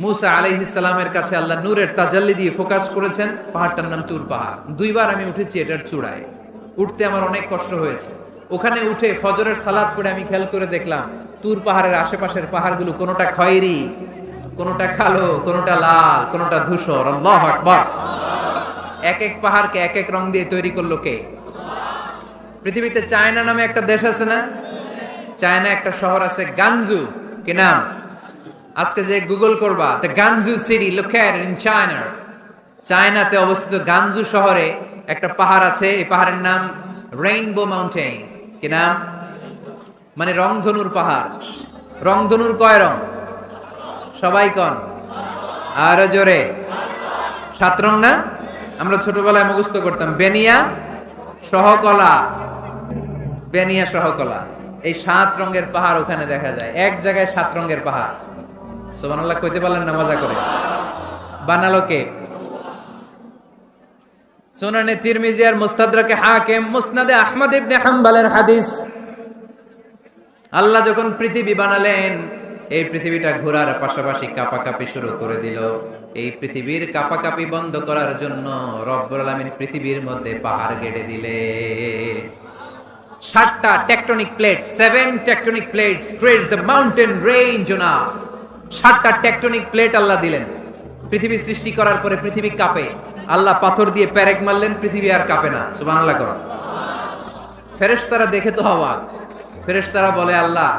মুসা আলাইহিস সালামের কাছে আল্লাহ নূরের তাজাল্লি দিয়ে ফোকাস করেছেন, পাহাড়টার নাম তুর পাহাড়। 2 বার আমি উঠেছি এটার চূড়ায়। উঠতে আমার অনেক কষ্ট হয়েছে। ওখানে উঠে ফজরের সালাত পড়ে আমি খেয়াল করে দেখলাম তুর পাহাড়ের আশেপাশের পাহাড়গুলো কোনোটা খয়েরি, কোনোটা কালো, কোনোটা লাল, কোনোটা ধূসর। আল্লাহু আকবার। এক এক পাহাড়কে এক এক রং দিয়ে তৈরি করলো কে? পৃথিবীতে চায়না নামে একটা দেশ আছে না? চায়না একটা শহর আছে গানজু। কি নাম? আজকে যে গুগল করবা, the গানজু city located in China. চায়নাতে অবস্থিত গানজু শহরে একটা পাহাড় আছে। এই পাহাড়ের নাম রেইনবো মাউন্টেন। কি নাম? মানে রংধনুর পাহাড়। রংধনুর কয় রং? সবাই কন, আরো জোরে। 7 রং না? আমরা ছোটবেলায় মুখস্থ করতাম, বেনিয়া সহকলা, বেনিয়া সহকলা। এই 7 রঙের পাহাড় ওখানে দেখা যায়। এক জায়গায় 7 রঙের পাহাড়। সুবহানাল্লাহ কইতে পারলেন না? মজা করে বানালো কে? সুনানে তিরমিজি আর মুস্তাদরাকে হাকিম, মুসনাদে আহমদ ইবনে হাম্বলের হাদিস। আল্লাহ যখন পৃথিবী বানালেন, এই পৃথিবীটা ঘোরার পাশাপাশি কাঁপাকাঁপি শুরু করে দিল। এই পৃথিবীর কাঁপাকাঁপি বন্ধ করার জন্য রব্বুল আলামিন পৃথিবীর মধ্যে পাহাড় গেড়ে দিলে। 7টা tectonic plate, 7 tectonic plates creates the mountain range on earth. 7টা টেকটনিক প্লেট আল্লাহ দিলেন। পৃথিবী সৃষ্টি করার পরে পৃথিবী কাঁপে। আল্লাহ পাথর দিয়ে পেরেক মারলেন, পৃথিবী আর কাঁপে না। সুবহানাল্লাহ কর। ফেরেশতারা দেখে তো অবাক। ফেরেশতারা বলে, আল্লাহ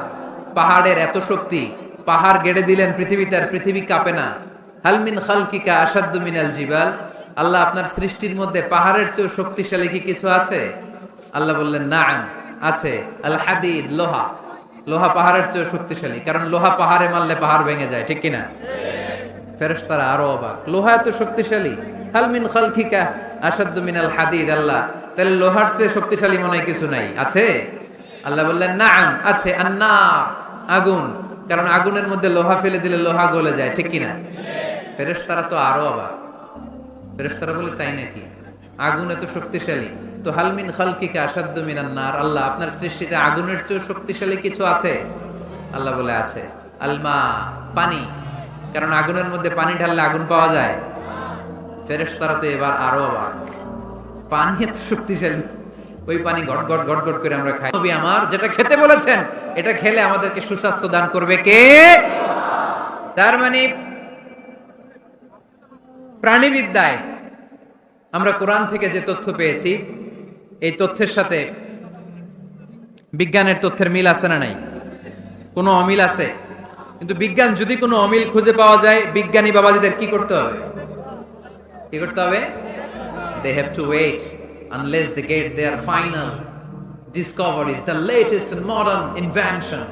পাহাড়ের এত শক্তি, পাহাড় গেড়ে দিলেন পৃথিবীতে, আর পৃথিবী কাঁপে না। হাল মিন খালকিকা আশাদ্দু মিনাল জিবাল। আল্লাহ আপনার সৃষ্টির মধ্যে পাহাড়ের চেয়ে শক্তিশালী কি কিছু আছে? আল্লাহ বললেন, নাআম, আছে। আল হাদিদ, লোহা। লোহা পাহাড়ের চেয়ে শক্তিশালী, কারণ লোহা পাহাড়ে মারলে পাহাড় ভেঙে যায়, ঠিক কিনা? ফেরেশতারা আরো অবাক, লোহা এত শক্তিশালী। হাল মিন খালকিকা আশাদ্দু মিনাল হাদিদ। আল্লাহ, তাহলে লোহার চেয়ে শক্তিশালী মনে হয় কিছু নাই, আছে? আল্লাহ বললেন, নাআম, আছে। আন্নার, আগুন, কারণ আগুনের মধ্যে লোহা ফেলে দিলে লোহা গলে যায়, ঠিক কিনা? ফেরেশতারা তো আরো অবাক। ফেরেশতারা বলে, তাই নাকি? আগুন এত শক্তিশালী? তো হাল মিন খালকিকা আশাদ্দু মিনান নার, আল্লাহ আপনার সৃষ্টিতে আগুনের চেয়ে শক্তিশালী কিছু আছে? আল্লাহ বলে আছে। আলমা, পানি, কারণ আগুনের মধ্যে পানি ঢাললে আগুন পাওয়া যায়। ফেরেশতারা তো এবার আরো অবাক, পানি এত শক্তিশালী, ওই পানি গট গট গট গট করে আমরা খাই। নবী আমার যেটা খেতে বলেছেন এটা খেলে আমাদেরকে সুস্বাস্থ্য দান করবে কে? তার মানে প্রাণীবিদ্যায় আমরা কোরআন থেকে যে তথ্য পেয়েছি, এই তথ্যের সাথে বিজ্ঞানের তথ্যের মিল আছে না নাই? কোনো অমিল আছে? কিন্তু বিজ্ঞান যদি কোনো অমিল খুঁজে পাওয়া যায়, বিজ্ঞানী বাবাজিদের কি করতে হবে? কি করতে হবে? They have to wait unless they get their final discoveries, the latest and modern invention.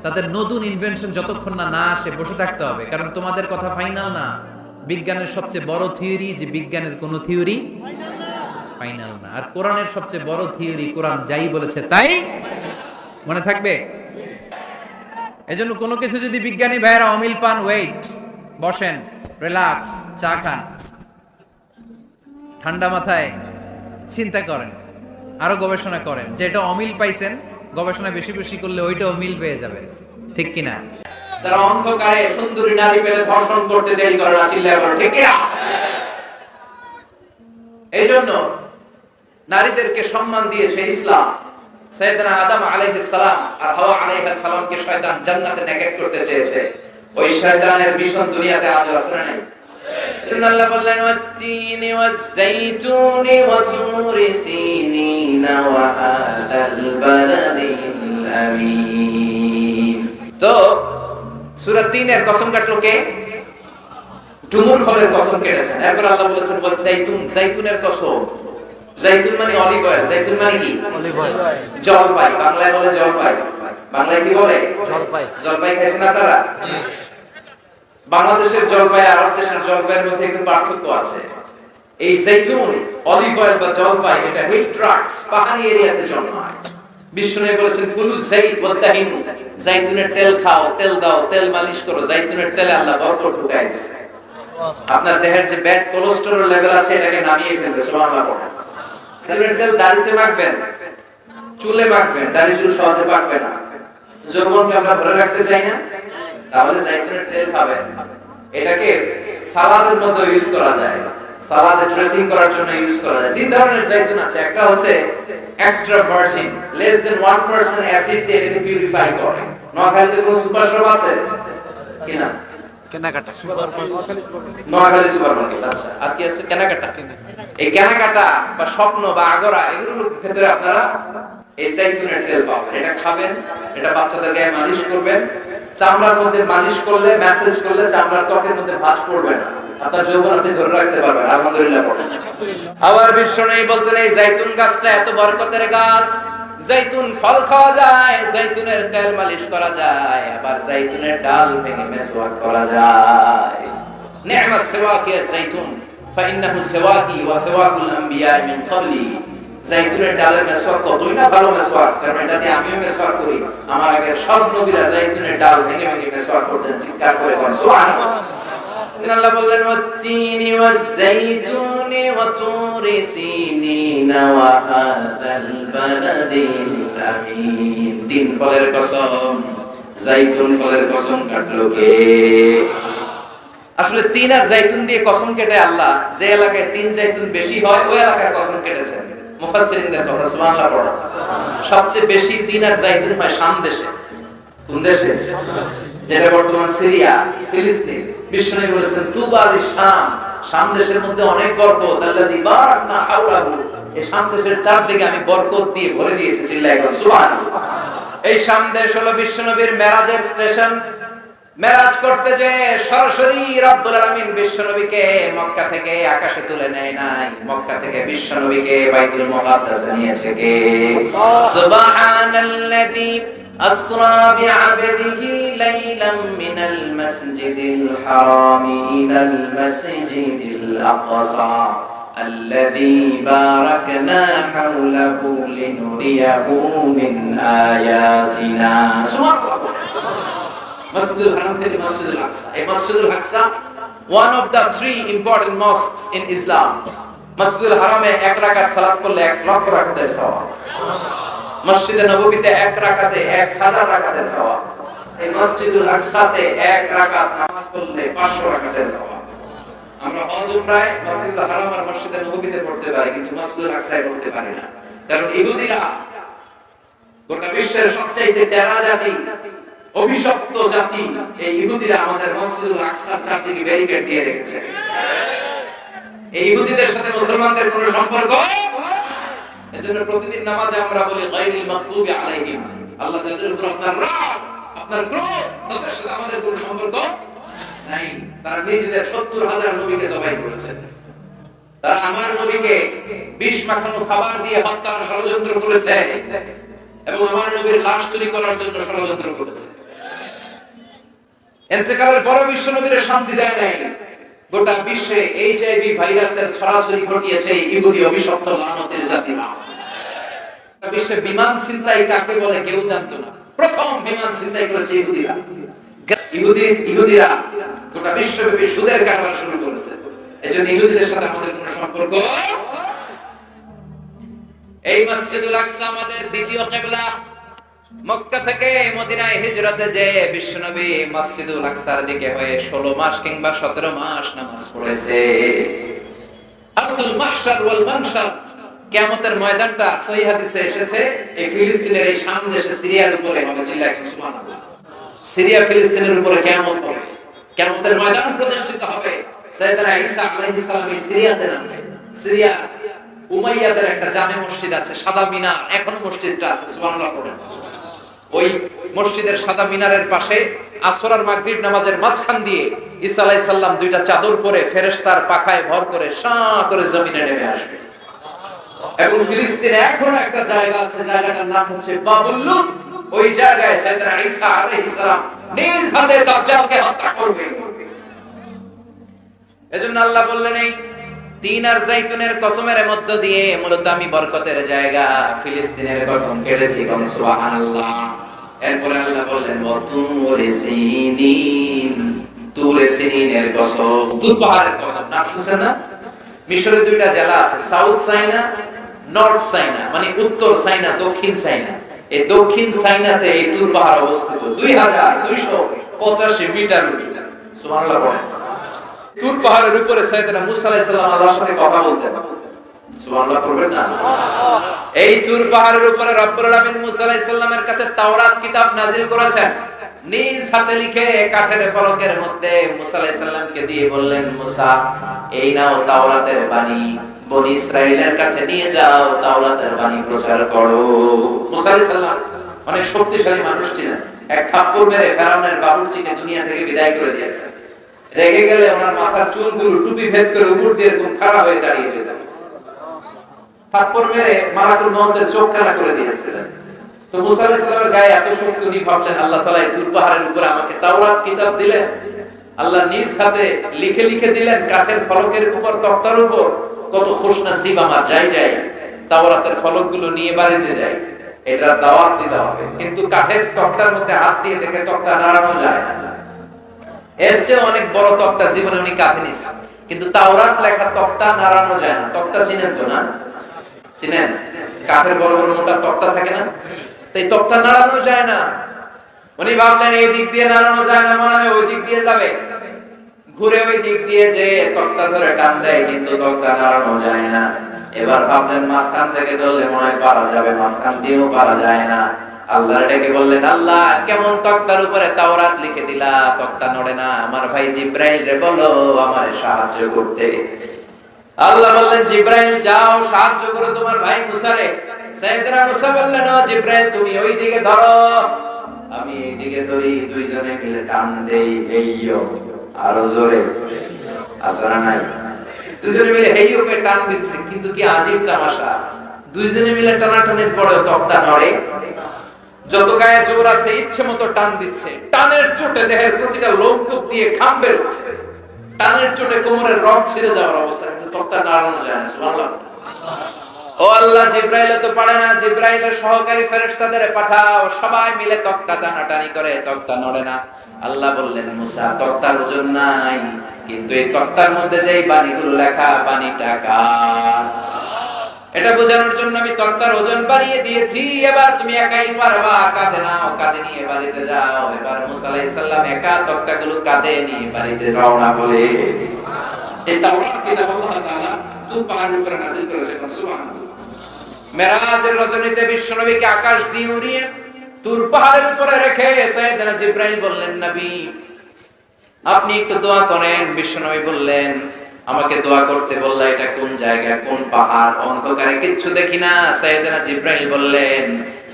তাদের নতুন ইনভেনশন যতক্ষণ না আসে বসে থাকতে হবে, কারণ তোমাদের কথা ফাইনাল না। বিজ্ঞানের সবচেয়ে বড় থিওরি যে বিজ্ঞানের কোন থিওরি ফাইনাল না, আর কোরআনের সবচেয়ে বড় থিওরি কোরআন যাই বলেছে তাই। মনে থাকবে? এজন্য কোনো কিছু যদি বিজ্ঞানী ভাইয়েরা অমিল পান, ওয়েট, বসেন, রিল্যাক্স, চা খান, ঠান্ডা মাথায় চিন্তা করেন, আরো গবেষণা করেন, যেটা অমিল পাইছেন গবেষণা বেশি বেশি করলে ওইটা অমিল পেয়ে যাবে, ঠিক কিনা? যারা অন্ধকারে সুন্দরী নারী পেলে ধর্ষণ করতে দেরি করে না, চিল্লায় বলো ঠিক কিনা? এই জন্য নারীদেরকে সম্মান দিয়েছে ইসলাম। সাইয়েদনা আদম আলাইহিস সালাম আর হাওয়া আলাইহিস সালামকে শয়তান জান্নাতে নেকেট করতে চেয়েছে। ওই শয়তানের মিশন দুনিয়াতে আজ আছে না নাই? আল্লাহ বললেন ওয়াত-তিনি ওয়াজ-যাইতুনি ওয়া তুরি সিনিনা ওয়া হাযাল বালাদিল আমিন। তো সূরা ৩ এর কসম কাটলো কে? ডুমুর ফলের কসম কেটেছেন। এরপর আল্লাহ বলেছেন ওয়াজ-যাইতুন, যাইতুনের কসম। যাইতুন মানে অলিভ অয়েল, যাইতুন মানে কি? Olive oil. জলপাই, বাংলায় বলে জলপাই। বাংলায় কি বলে? জলপাই। জলপাই খাইছেন আপনারা? জি। বাংলাদেশের জলপাই আর আরব দেশের জলপাইয়ের মধ্যে একটু পার্থক্য আছে। এই যাইতুন, অলিভ অয়েল বা জলপাই, এটা হিল ট্রাক্স, পাহাড়ি এরিয়াতে জন্মায়। বিষ্ণু বলেছেন কুলু যাইত ওয়াদাহিন, যাইতুনের তেল খাও, তেল দাও, তেল মালিশ করো। যাইতুনের তেলে আল্লাহ বরকত ঢুকাইছে। আপনার দেহের যে ব্যাড কোলেস্টেরল লেভেল আছে এটাকে নামিয়ে ফেলবে। সুবহানাল্লাহ পড়েন। যাইতুনের তেল দাড়িতে মাখবেন, চুলে মাখবেন, দাড়ি চুল সহজে পাকবে না। যৌবনকে আমরা ধরে রাখতে চাই না, তাহলে যাইতুনের তেল খাবেন। এটাকে সালাদের মধ্যে ইউজ করা যায়, সালাদে ড্রেসিং করার জন্য ইউজ করা যায়। তিন ধরনের যাইতুন আছে। একটা হচ্ছে extra virgin, less than 1% acid দিয়ে এটাকে পিউরিফাই করে। নোয়াখালীতে কোনো সুপার শপ আছে কিনা? কেনাকাটা নোয়াখালী সুপার মার্কেট। আচ্ছা, আর কি আছে? কেনাকাটা। এই কেনাকাটা বা স্বপ্ন বা আগরা, এগুলোর ভেতরে আপনারা এই যাইতুনের তেল পাবেন। এটা খাবেন, এটা বাচ্চাদের গায়ে মালিশ করবেন। চামড়ার মধ্যে মালিশ করলে, ম্যাসেজ করলে চামড়ার ত্বকের মধ্যে ভাঁজ পড়বে না, আপনার যৌবন আপনি ধরে রাখতে পারবেন। আলহামদুলিল্লাহ পড়েন। আবার বিষ্ণু বলতেন এই যাইতুন গাছটা এত বরকতের গাছ, যাইতুন ফল খাওয়া যায়, যাইতুনের তেল মালিশ করা যায়, আবার যাইতুনের ডাল ভেঙে মেসওয়াক করা যায়। নি'মাস সিওয়াকি যাইতুন ফাইন্নাহু সিওয়াকি ওয়া সিওয়াকুল আমবিয়া মিন ক্বাবলি। যাইতুনের ডালের মেসওয়াক কতই না ভালো মেসওয়াক, কারণ এটা দিয়ে আমিও মেসওয়াক করি। আমার আগে সব নবীরা যাইতুনের ডাল ভেঙে ভেঙে মেসওয়াক করতেন। চিৎকার করে বলেন সুবহানাল্লাহ। আল্লাহ বললেন ওয়াত-তিনি ওয়াজ-যাইতুনি ওয়া তুরি সিনিনা ওয়া হাযাল বালাদিল আমিন। তিন ফলের কসম, যাইতুন ফলের কসম কাটলো কে? আসলে তিন আর যাইতুন দিয়ে কসম কেটে আল্লাহ যে এলাকায় তিন যাইতুন বেশি হয় ওই এলাকায় কসম কেটেছেন। মুফাসসিরিনদের কথা, সুবহানাল্লাহ পড়ো। সবচেয়ে বেশি তিন আর যাইতুন হয় শাম দেশে। কোন দেশে? যেটা বর্তমান সিরিয়া, ফিলিস্তিন। বিষ্ণু বলেছেন তুবা লিশাম, শাম দেশের মধ্যে অনেক বরকত। আল্লাযী বারাকনা হাওলাহু, এই শাম দেশের চারদিকে আমি বরকত দিয়ে ভরে দিয়েছি। চিল্লায় বল সুবহানাল্লাহ। এই শাম দেশ হলো বিশ্বনবীর মেরাজের স্টেশন। মেরাজ করতে যে সরাসরি রব্বুল আলামিন বিশ্বনবীকে মক্কা থেকে আকাশে তুলে নেয় নাই, মক্কা থেকে বিশ্বনবীকে বাইতুল মুকাদ্দাসে নিয়েছে কে? সুবহানাল্লাযী أسرى بعبده ليلا من المسجد الحرام إلى المسجد الأقصى الذي باركنا حوله لنريه من آياتنا. سبحان الله. مسجد الحرام থেকে مسجد الأقصى. এই مسجد الأقصى one of the three important mosques in Islam. মসজিদুল হারামে 1 রাকাত সালাত করলে 1 লক্ষ রাকাতের সওয়াব, মসজিদে নববীতে 1 রাকাতে 1000 রাকাতের সওয়াব, এই মসজিদুল আকসাতে 1 রাকাত নামাজ পড়লে 500 রাকাতের সওয়াব। আমরা হজ উমরায় মসজিদুল হারাম আর মসজিদে নববীতে পড়তে পারি, কিন্তু মসজিদুল আকসায় পড়তে পারি না। কারণ ইহুদিরা গোটা বিশ্বের সবচেয়ে টেরা জাতি, অভিশপ্ত জাতি, এই ইহুদিরা আমাদের মসজিদুল আকসার চারদিকে ব্যারিকেড দিয়ে রেখেছে। এই ইহুদিদের সাথে মুসলমানদের কোনো সম্পর্ক, এজন্য প্রতিদিন নামাজে আমরা বলি গায়রিল মাগদুবি আলাইহিম, আল্লাহ যাদের উপর আপনার রাগ, আপনার ক্রোধ, তাদের সাথে আমাদের কোনো সম্পর্ক নাই। তারা নিজেদের 70,000 নবীকে জবাই করেছে, তারা আমার নবীকে বিষ মাখানো খাবার দিয়ে হত্যার ষড়যন্ত্র করেছে এবং আমার নবীর লাশ চুরি করার জন্য ষড়যন্ত্র করেছে। ইন্তেকালের পর বিশ্ব নবীর শান্তি দেয় নাই, গোটা বিশ্বে এইচআইভি ভাইরাসের ছড়াছড়ি ঘটিয়েছে ইহুদি অভিশপ্ত লানতের জাতিরা। বিশ্বে বিমান ছিনতাই কাকে বলে কেউ জানতো না, প্রথম বিমান ছিনতাই করেছে ইহুদিরা। ইহুদিরা গোটা বিশ্বব্যাপী সুদের কারবার শুরু করেছে। এজন্য ইহুদিদের সাথে আমাদের কোনো সম্পর্ক। এই মসজিদুল আকসা আমাদের দ্বিতীয় কিবলা। মক্কা থেকে মদিনায় হিজরতে যে বিশ্বনবী মসজিদুল আকসার দিকে হয়ে 16 মাস কিংবা 17 মাস নামাজ পড়েছে। আরদুল মাহশার ওয়াল মানশার, কিয়ামতের ময়দানটা সহিহ হাদিসে এসেছে এই ফিলিস্তিনের এই শাম দেশে সিরিয়ার উপরে হবে। জিল্লাহ সুবহানাল্লাহ। সিরিয়া ফিলিস্তিনের উপরে কিয়ামত হবে, কিয়ামতের ময়দান প্রতিষ্ঠিত হবে। সাইয়েদনা ঈসা আলাইহিস সালাম এই সিরিয়াতে নামবেন। সিরিয়া উমাইয়াদের একটা জামে মসজিদ আছে, সাদা মিনার, এখনো মসজিদটা আছে, সুবহানাল্লাহ পড়েন। ওই মসজিদের সাদা মিনারের পাশে আসর আর মাগরিব নামাজের মাঝখান দিয়ে ঈসা আলাইহিস সালাম 2টা চাদর পরে ফেরেশতার পাখায় ভর করে শাঁ করে জমিনে নেমে আসবে। এবং ফিলিস্তিনে এখনো একটা জায়গা আছে, জায়গাটার নাম হচ্ছে বাবুল লুদ। ওই জায়গায় সাইয়েদনা ঈসা আলাইহিস সালাম নিজ হাতে দাজ্জালকে হত্যা করবে। এজন্য আল্লাহ বললেন এই তিন আর জাইতুনের কসমের মধ্য দিয়ে মূলত আমি বরকতের জায়গা ফিলিস্তিনের কসম কেটেছি। সুবহানাল্লাহ। এরপরে আল্লাহ বললেন ওয়াতুরে সিনিন, তুরে সিনিনের কসম, তুর পাহাড়ের কসম। নাম শুনছেন না? মিশরের 2টা জেলা আছে, সাউথ সাইনা, নর্থ সাইনা, মানে উত্তর সাইনা, দক্ষিণ সাইনা। এই দক্ষিণ সাইনাতে এই তুর পাহাড় অবস্থিত 2285 মিটার উঁচু। সুবহানাল্লাহ বলেন। তুর পাহাড়ের উপরে সাইয়েদনা মুসা আলাইহিস সালাম আল্লাহর সাথে কথা বলতেন। সুবহানাল্লাহ পড়বেন না? এই তুর পাহাড়ের উপরে রব্বুল আলামিন মুসা আলাইহিস সালামের কাছে তাওরাত কিতাব নাযিল করেছেন, নিজ হাতে লিখে কাঠের ফলকের মধ্যে মুসা আলাইহিস সালামকে দিয়ে বললেন, মুসা এই নাও তাওরাতের বাণী, বনি ইসরাইলের কাছে নিয়ে যাও, তাওরাতের বাণী প্রচার করো। মুসা আলাইহিস সালাম অনেক শক্তিশালী মানুষ ছিলেন, এক থাপ্পড় মেরে ফেরাউনের বাবুর্চিকে দুনিয়া থেকে বিদায় করে দিয়েছেন। রেগে গেলে ওনার মাথার চুলগুলো টুপি ভেদ করে উপর দিয়ে এরকম খাড়া হয়ে দাঁড়িয়ে যেত। থাপ্পড় মেরে মালাকুল মউতের চোখ কানা করে দিয়েছিলেন। তো মুসা আলাইহিস সালামের গায়ে এত শক্তি, উনি ভাবলেন আল্লাহ তাআলা এই তুর পাহাড়ের উপরে আমাকে তাওরাত কিতাব দিলেন, আল্লাহ নিজ হাতে লিখে লিখে দিলেন কাঠের ফলকের উপর, তক্তার উপর। কত খুশনসিব আমার, যাই যাই তাওরাতের ফলকগুলো নিয়ে বাড়িতে যাই, এটার দাওয়াত দিতে হবে। কিন্তু কাঠের তক্তার মধ্যে হাত দিয়ে দেখে তক্তা নাড়ানো যায় না। এর চেয়ে অনেক বড় তক্তা জীবনে উনি কাঁধে নিয়েছেন, কিন্তু তাওরাত লেখা তক্তা নাড়ানো যায় না। তক্তা চিনেন তো না? চিনেন? কাঠের বড় বড় মোটা তক্তা থাকে না, তাই তক্তা নাড়ানো যায় না। উনি ভাবলেন এই দিক দিয়ে নাড়ানো যায় না, মনে হয় ওই দিক দিয়ে যাবে। ঘুরে ওই দিক দিয়ে যে তক্তা ধরে টান দেয়, কিন্তু তক্তা নাড়ানো যায় না। এবার ভাবলেন মাঝখান থেকে ধরলে মনে হয় পারা যাবে, মাঝখান দিয়েও পারা যায় না। আল্লাহ ডেকে বললেন, আল্লাহ কেমন তক্তার উপরে তাওরাত লিখে দিলা, তক্তা নড়ে না, আমার ভাই জিব্রাইল রে বলো আমারে সাহায্য করতে। আল্লাহ বললেন, জিব্রাইল যাও সাহায্য করো তোমার ভাই মুসারে। সাইয়েদনা মুসা বললেন, ও জিব্রাইল তুমি ওই দিকে ধরো, আমি এই দিকে ধরি, দুইজনে মিলে টান দেই। হেইয়ো, আরো জোরে, আসরা নাই? দুজনে মিলে হেইয়ো কে টান দিচ্ছে। কিন্তু কি আজীব তামাশা, দুইজনে মিলে টানাটানির পরেও তক্তা নড়ে। যত গায়ে জোর আছে ইচ্ছে মতো টান দিচ্ছে, টানের চোটে দেহের প্রতিটা লোমকূপ দিয়ে ঘাম বের হচ্ছে, টানের চোটে কোমরের রগ ছিঁড়ে যাওয়ার অবস্থা, কিন্তু তক্তা নাড়ানো যায় না। সুবহানাল্লাহ। ও আল্লাহ, জিব্রাইল তো পারে না, জিব্রাইলের সহকারী ফেরেশতাদের পাঠাও, সবাই মিলে তক্তা টানাটানি করে, তক্তা নড়ে না। আল্লাহ বললেন, মুসা, তক্তার ওজন নাই, কিন্তু এই তক্তার মধ্যে যে বাণীগুলো লেখা, বাণীটা কার? এটা বোঝানোর জন্য আমি তক্তার ওজন বাড়িয়ে দিয়েছি। এবার তুমি একাই পারবা, কাঁধে নাও, কাঁধে নিয়ে বাড়িতে যাও। এবার মুসা আলাইহিস সালাম একা তক্তাগুলো কাঁধে নিয়ে বাড়িতে রওনা বলে। এই তাওরাত কিতাব আল্লাহ তাআলা তুর পাহাড়ের উপরে নাযিল করেছেন। সুবহানাল্লাহ। মেরাজের রজনীতে বিশ্বনবীকে আকাশ দিয়ে উড়িয়ে তুর পাহাড়ের উপরে রেখে সাইয়েদনা জিবরাইল বললেন, নবী আপনি একটু দোয়া করেন। বিশ্বনবী বললেন, আমাকে দোয়া করতে বললা, এটা কোন জায়গা, কোন পাহাড়? অন্ধকারে কিচ্ছু দেখি না। সাইয়েদনা জিবরাইল বললেন,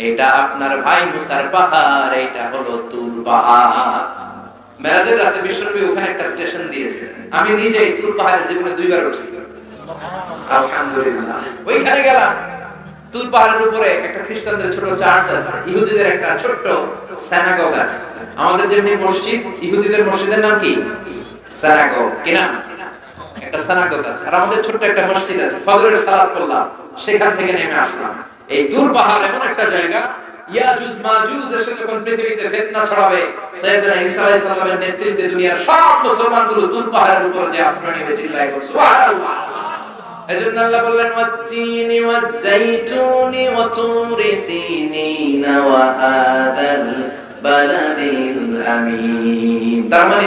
এটা আপনার ভাই মুসার পাহাড়, এটা হলো তুর পাহাড়। মেরাজের রাতে বিশ্বনবী ওখানে একটা স্টেশন দিয়েছে। আমি নিজেই তুর পাহাড়ে জীবনে 2 বার উঠছি। আলহামদুলিল্লাহ। ওইখানে গেলাম। তুর পাহাড়ের উপরে একটা খ্রিস্টানদের ছোট চার্চ আছে, ইহুদিদের একটা ছোট্ট সিনাগগ আছে। আমাদের যেমনি মসজিদ, ইহুদিদের মসজিদের নাম কি? সিনাগগ। কি নাম? একটা সিনাগগ আছে। আর আমাদের ছোট্ট একটা মসজিদ আছে। ফজরের সালাত পড়লাম, সেখান থেকে নেমে আসলাম। এই তুর পাহাড় এমন একটা জায়গা, ইয়াজুজ মাজুজ এসে যখন পৃথিবীতে ফিতনা ছড়াবে, সাইয়েদনা ঈসা আলাইহিস সালামের নেতৃত্বে দুনিয়ার সব মুসলমানগুলো তুর পাহাড়ের উপরে যে আশ্রয় নেবে, চিল্লায় বলবে সুবহানাল্লাহ। এজন্য আল্লাহ বললেন, ওয়াত-তিনি ওয়াজ-যাইতুনি ওয়া তুরি সিনিন ওয়া হাদাল বালাদিল আমিন। তার মানে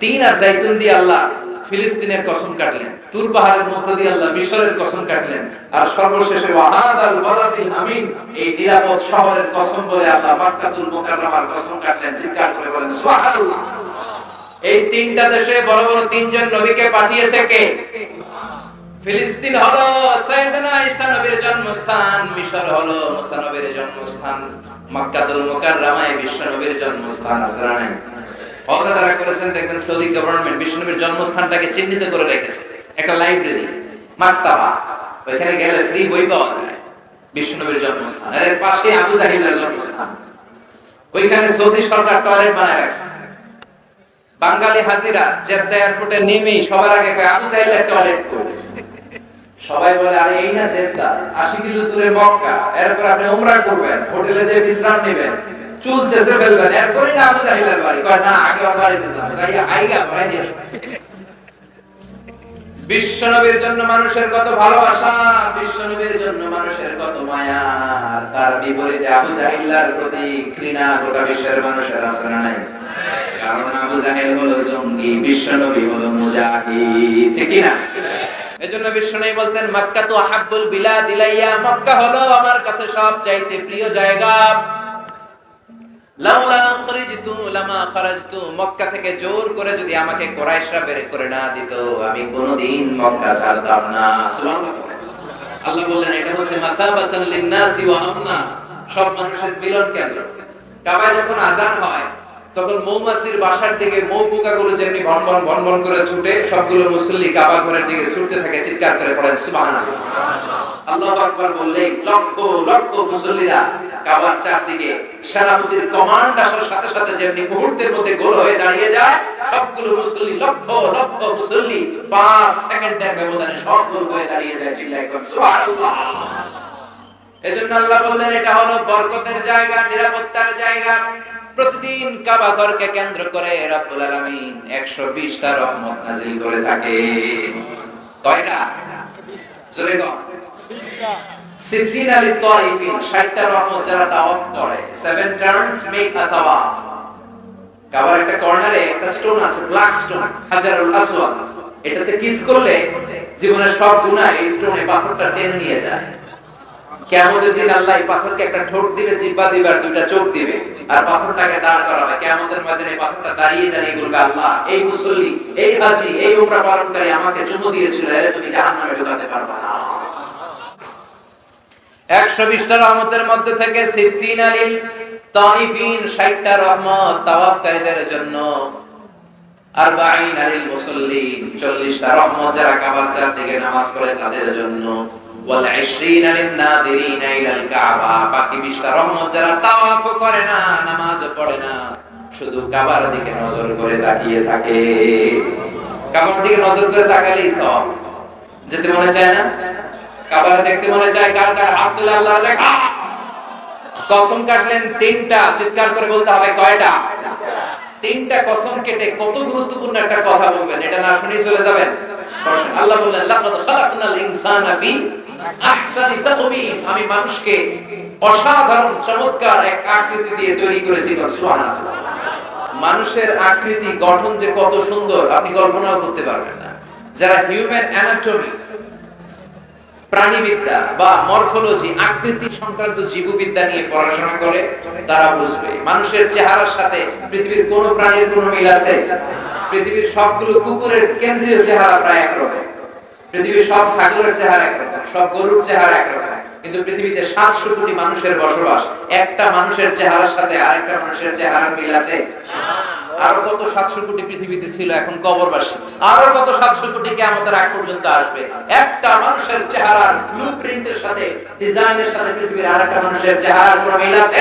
তিন আর যাইতুন দিয়ে আল্লাহ ফিলিস্তিনের কসম কাটলেন, তুর পাহাড়ের মধ্য দিয়ে আল্লাহ মিশরের কসম কাটলেন, আর সর্বশেষে ওয়া হাদাল বালাদিল আমিন, এই নিরাপদ শহরের কসম বলে আল্লাহ মক্কাতুল মুকাররমার কসম কাটলেন। চিৎকার করে বলেন সুবহানাল্লাহ। এই তিনটা দেশে বড় বড় তিনজন নবীকে পাঠিয়েছে কে? ফিলিস্তিন হলো সাইয়েদনা ঈসা নবীর জন্মস্থান, মিশর হলো মুসা নবীর জন্মস্থান, মক্কাতুল মুকাররমায় বিশ্ব নবীর জন্মস্থান। আছে না? কথা যারা করেছেন দেখবেন সৌদি গভর্নমেন্ট বিশ্ব নবীর জন্মস্থানটাকে চিহ্নিত করে রেখেছে। একটা লাইব্রেরি, মাকতাবা, ওইখানে গেলে ফ্রি বই পাওয়া যায়। বিশ্ব নবীর জন্মস্থান, এর পাশে আবু জাহিলের জন্মস্থান। ওইখানে সৌদি সরকার টয়লেট বানায় রাখছে। বাঙালি হাজিরা জেদ্দা এয়ারপোর্টে নেমেই সবার আগে আবু জাহিলের টয়লেট করবে। সবাই বলে, আরে এই না জেদ্দা, 80 কিলো দূরে মক্কা, এরপর আপনি উমরা করবেন, হোটেলে যে বিশ্রাম নেবেন, চুল চেঁচে ফেলবেন, এরপরই না আবু জাহিলের বাড়ি। কয় না, আগে ওর বাড়িতে যাবেন, যাইয়া আইগা ভরাই দিয়ে আসুন। বিশ্ব নবীর জন্য মানুষের কত ভালোবাসা, বিশ্ব নবীর জন্য মানুষের কত মায়া, তার বিপরীতে আবু জাহিলের প্রতি ঘৃণা গোটা বিশ্বের মানুষের আছে না নাই? কারণ আবু জাহিল হলো জঙ্গি, বিশ্ব নবী হলো মুজাহিদ। ঠিক কি না? এজন্য বিশ্বনবী বলতেন, মক্কা তো আহাব্বুল বিলাদ ইলাইয়া, মক্কা হলো আমার কাছে সবচাইতে প্রিয় জায়গা। লাউলা খরিজতু লামা খারাজতু, মক্কা থেকে জোর করে যদি আমাকে কুরাইশরা বের করে না দিত, আমি কোনদিন মক্কা ছাড়তাম না। সুবহানাল্লাহ। আল্লাহ বললেন, এটা হচ্ছে মাসাবাতান লিন-নাসি ওয়া আমনা, সব মানুষের মিলন কেন্দ্র। কাবায় যখন আযান হয়, তখন মৌমাছির বাসার দিকে মৌ পোকাগুলো যেমনি ভনভন ভনভন করে ছুটে, সবগুলো মুসল্লি কাবা ঘরের দিকে ছুটতে থাকে, চিৎকার করে পড়েন সুবহানাল্লাহ। আল্লাহু আকবার বললেই লক্ষ লক্ষ মুসল্লিরা কাবার চারদিকে সেনাপতির কমান্ড আসার সাথে সাথে যেমনি মুহূর্তের মধ্যে গোল হয়ে দাঁড়িয়ে যায়, সবগুলো মুসল্লি, লক্ষ লক্ষ মুসল্লি 5 সেকেন্ডের ব্যবধানে সব গোল হয়ে দাঁড়িয়ে যায়। চিল্লায় করে সুবহানাল্লাহ। এজন্য আল্লাহ বললেন, এটা হলো বরকতের জায়গা, নিরাপত্তার জায়গা। প্রতিদিন কাবা ঘরকে কেন্দ্র করে রব্বুল আলামিন 120টা রহমত নাযিল করে থাকে। কয়টা? জোরে বল। 60 লিত-তাওয়াফিন, 60টা রহমত যারা তাওয়াফ করে। 7 টার্নস মেক আ তাওয়াফ। কাবার একটা কর্নারে একটা স্টোন আছে, ব্ল্যাক স্টোন, হাজারুল আসওয়াদ। এটাতে কিস করলে জীবনের সব গুনাহ এই স্টোনে, পাথরটা টেনে নিয়ে যায়। কিয়ামতের দিন আল্লাহ এই পাথরকে একটা ঠোঁট দিবে, জিহ্বা দিবে, আর 2টা চোখ দিবে, আর পাথরটাকে দাঁড় করাবে। কিয়ামতের ময়দানে পাথরটা দাঁড়িয়ে দাঁড়িয়ে বলবে, আল্লাহ, এই মুসল্লি, এই হাজী, এই উমরা পালনকারী আমাকে চুমু দিয়েছিল, এরে তুমি জাহান্নামে ঢোকাতে পারবে না। 120টা রহমতের মধ্যে থেকে 60 লিত-তাওয়াফিন, 60টা রহমত তাওয়াফকারীদের জন্য। 40 লিল-মুসাল্লিন, 40টা রহমত যারা কাবার চারদিকে নামাজ পড়ে তাদের জন্য। ওয়াল 20 লিন-নাযিরিনা ইলাল কাবা, বাকি 20টা রহমত যারা তাওয়াফ করে না, নামাজও পড়ে না, শুধু কাবার দিকে নজর করে তাকিয়ে থাকে। কাবার দিকে নজর করে তাকালেই সওয়াব, যেতে মনে চায় না? কাবারে দেখতে মনে চায়, কার কার হাত তুলে আল্লাহ দেখা। কসম কাটলেন তিনটা, চিৎকার করে বলতে হবে কয়টা? তিনটা কসম কেটে কত গুরুত্বপূর্ণ একটা কথা বলবেন, এটা না শুনেই চলে যাবেন? আল্লাহ বললেন লাকাদ খালাকনাল ইনসানা ফি আহসানি তাকওয়িম, আমি মানুষকে অসাধারণ চমৎকার এক আকৃতি দিয়ে তৈরি করেছি। সুবহানাল্লাহ। মানুষের আকৃতি গঠন যে কত সুন্দর আপনি কল্পনাও করতে পারবেন না। যারা হিউম্যান অ্যানাটমি, প্রাণীবিদ্যা বা মরফোলজি, আকৃতি সংক্রান্ত জীববিদ্যা নিয়ে পড়াশোনা করে তারা বুঝবে মানুষের চেহারার সাথে পৃথিবীর কোন প্রাণীর কোন মিল আছে? পৃথিবীর সবগুলো কুকুরের কেন্দ্রীয় চেহারা প্রায় একরকম, পৃথিবীর সব ছাগলের চেহারা একরকম, সব গরুর চেহারা একরকম, কিন্তু পৃথিবীতে 700 কোটি মানুষের বসবাস, একটা মানুষের চেহারার সাথে আরেকটা মানুষের চেহারার মিল আছে? আরো কত 700 কোটি পৃথিবীতে ছিল, এখন কবরবাসী। আরো কত 700 কোটি কিয়ামতের আগ পর্যন্ত আসবে। একটা মানুষের চেহারার ব্লুপ্রিন্টের সাথে, ডিজাইনের সাথে পৃথিবীর আরেকটা মানুষের চেহারার কোনো মিল আছে?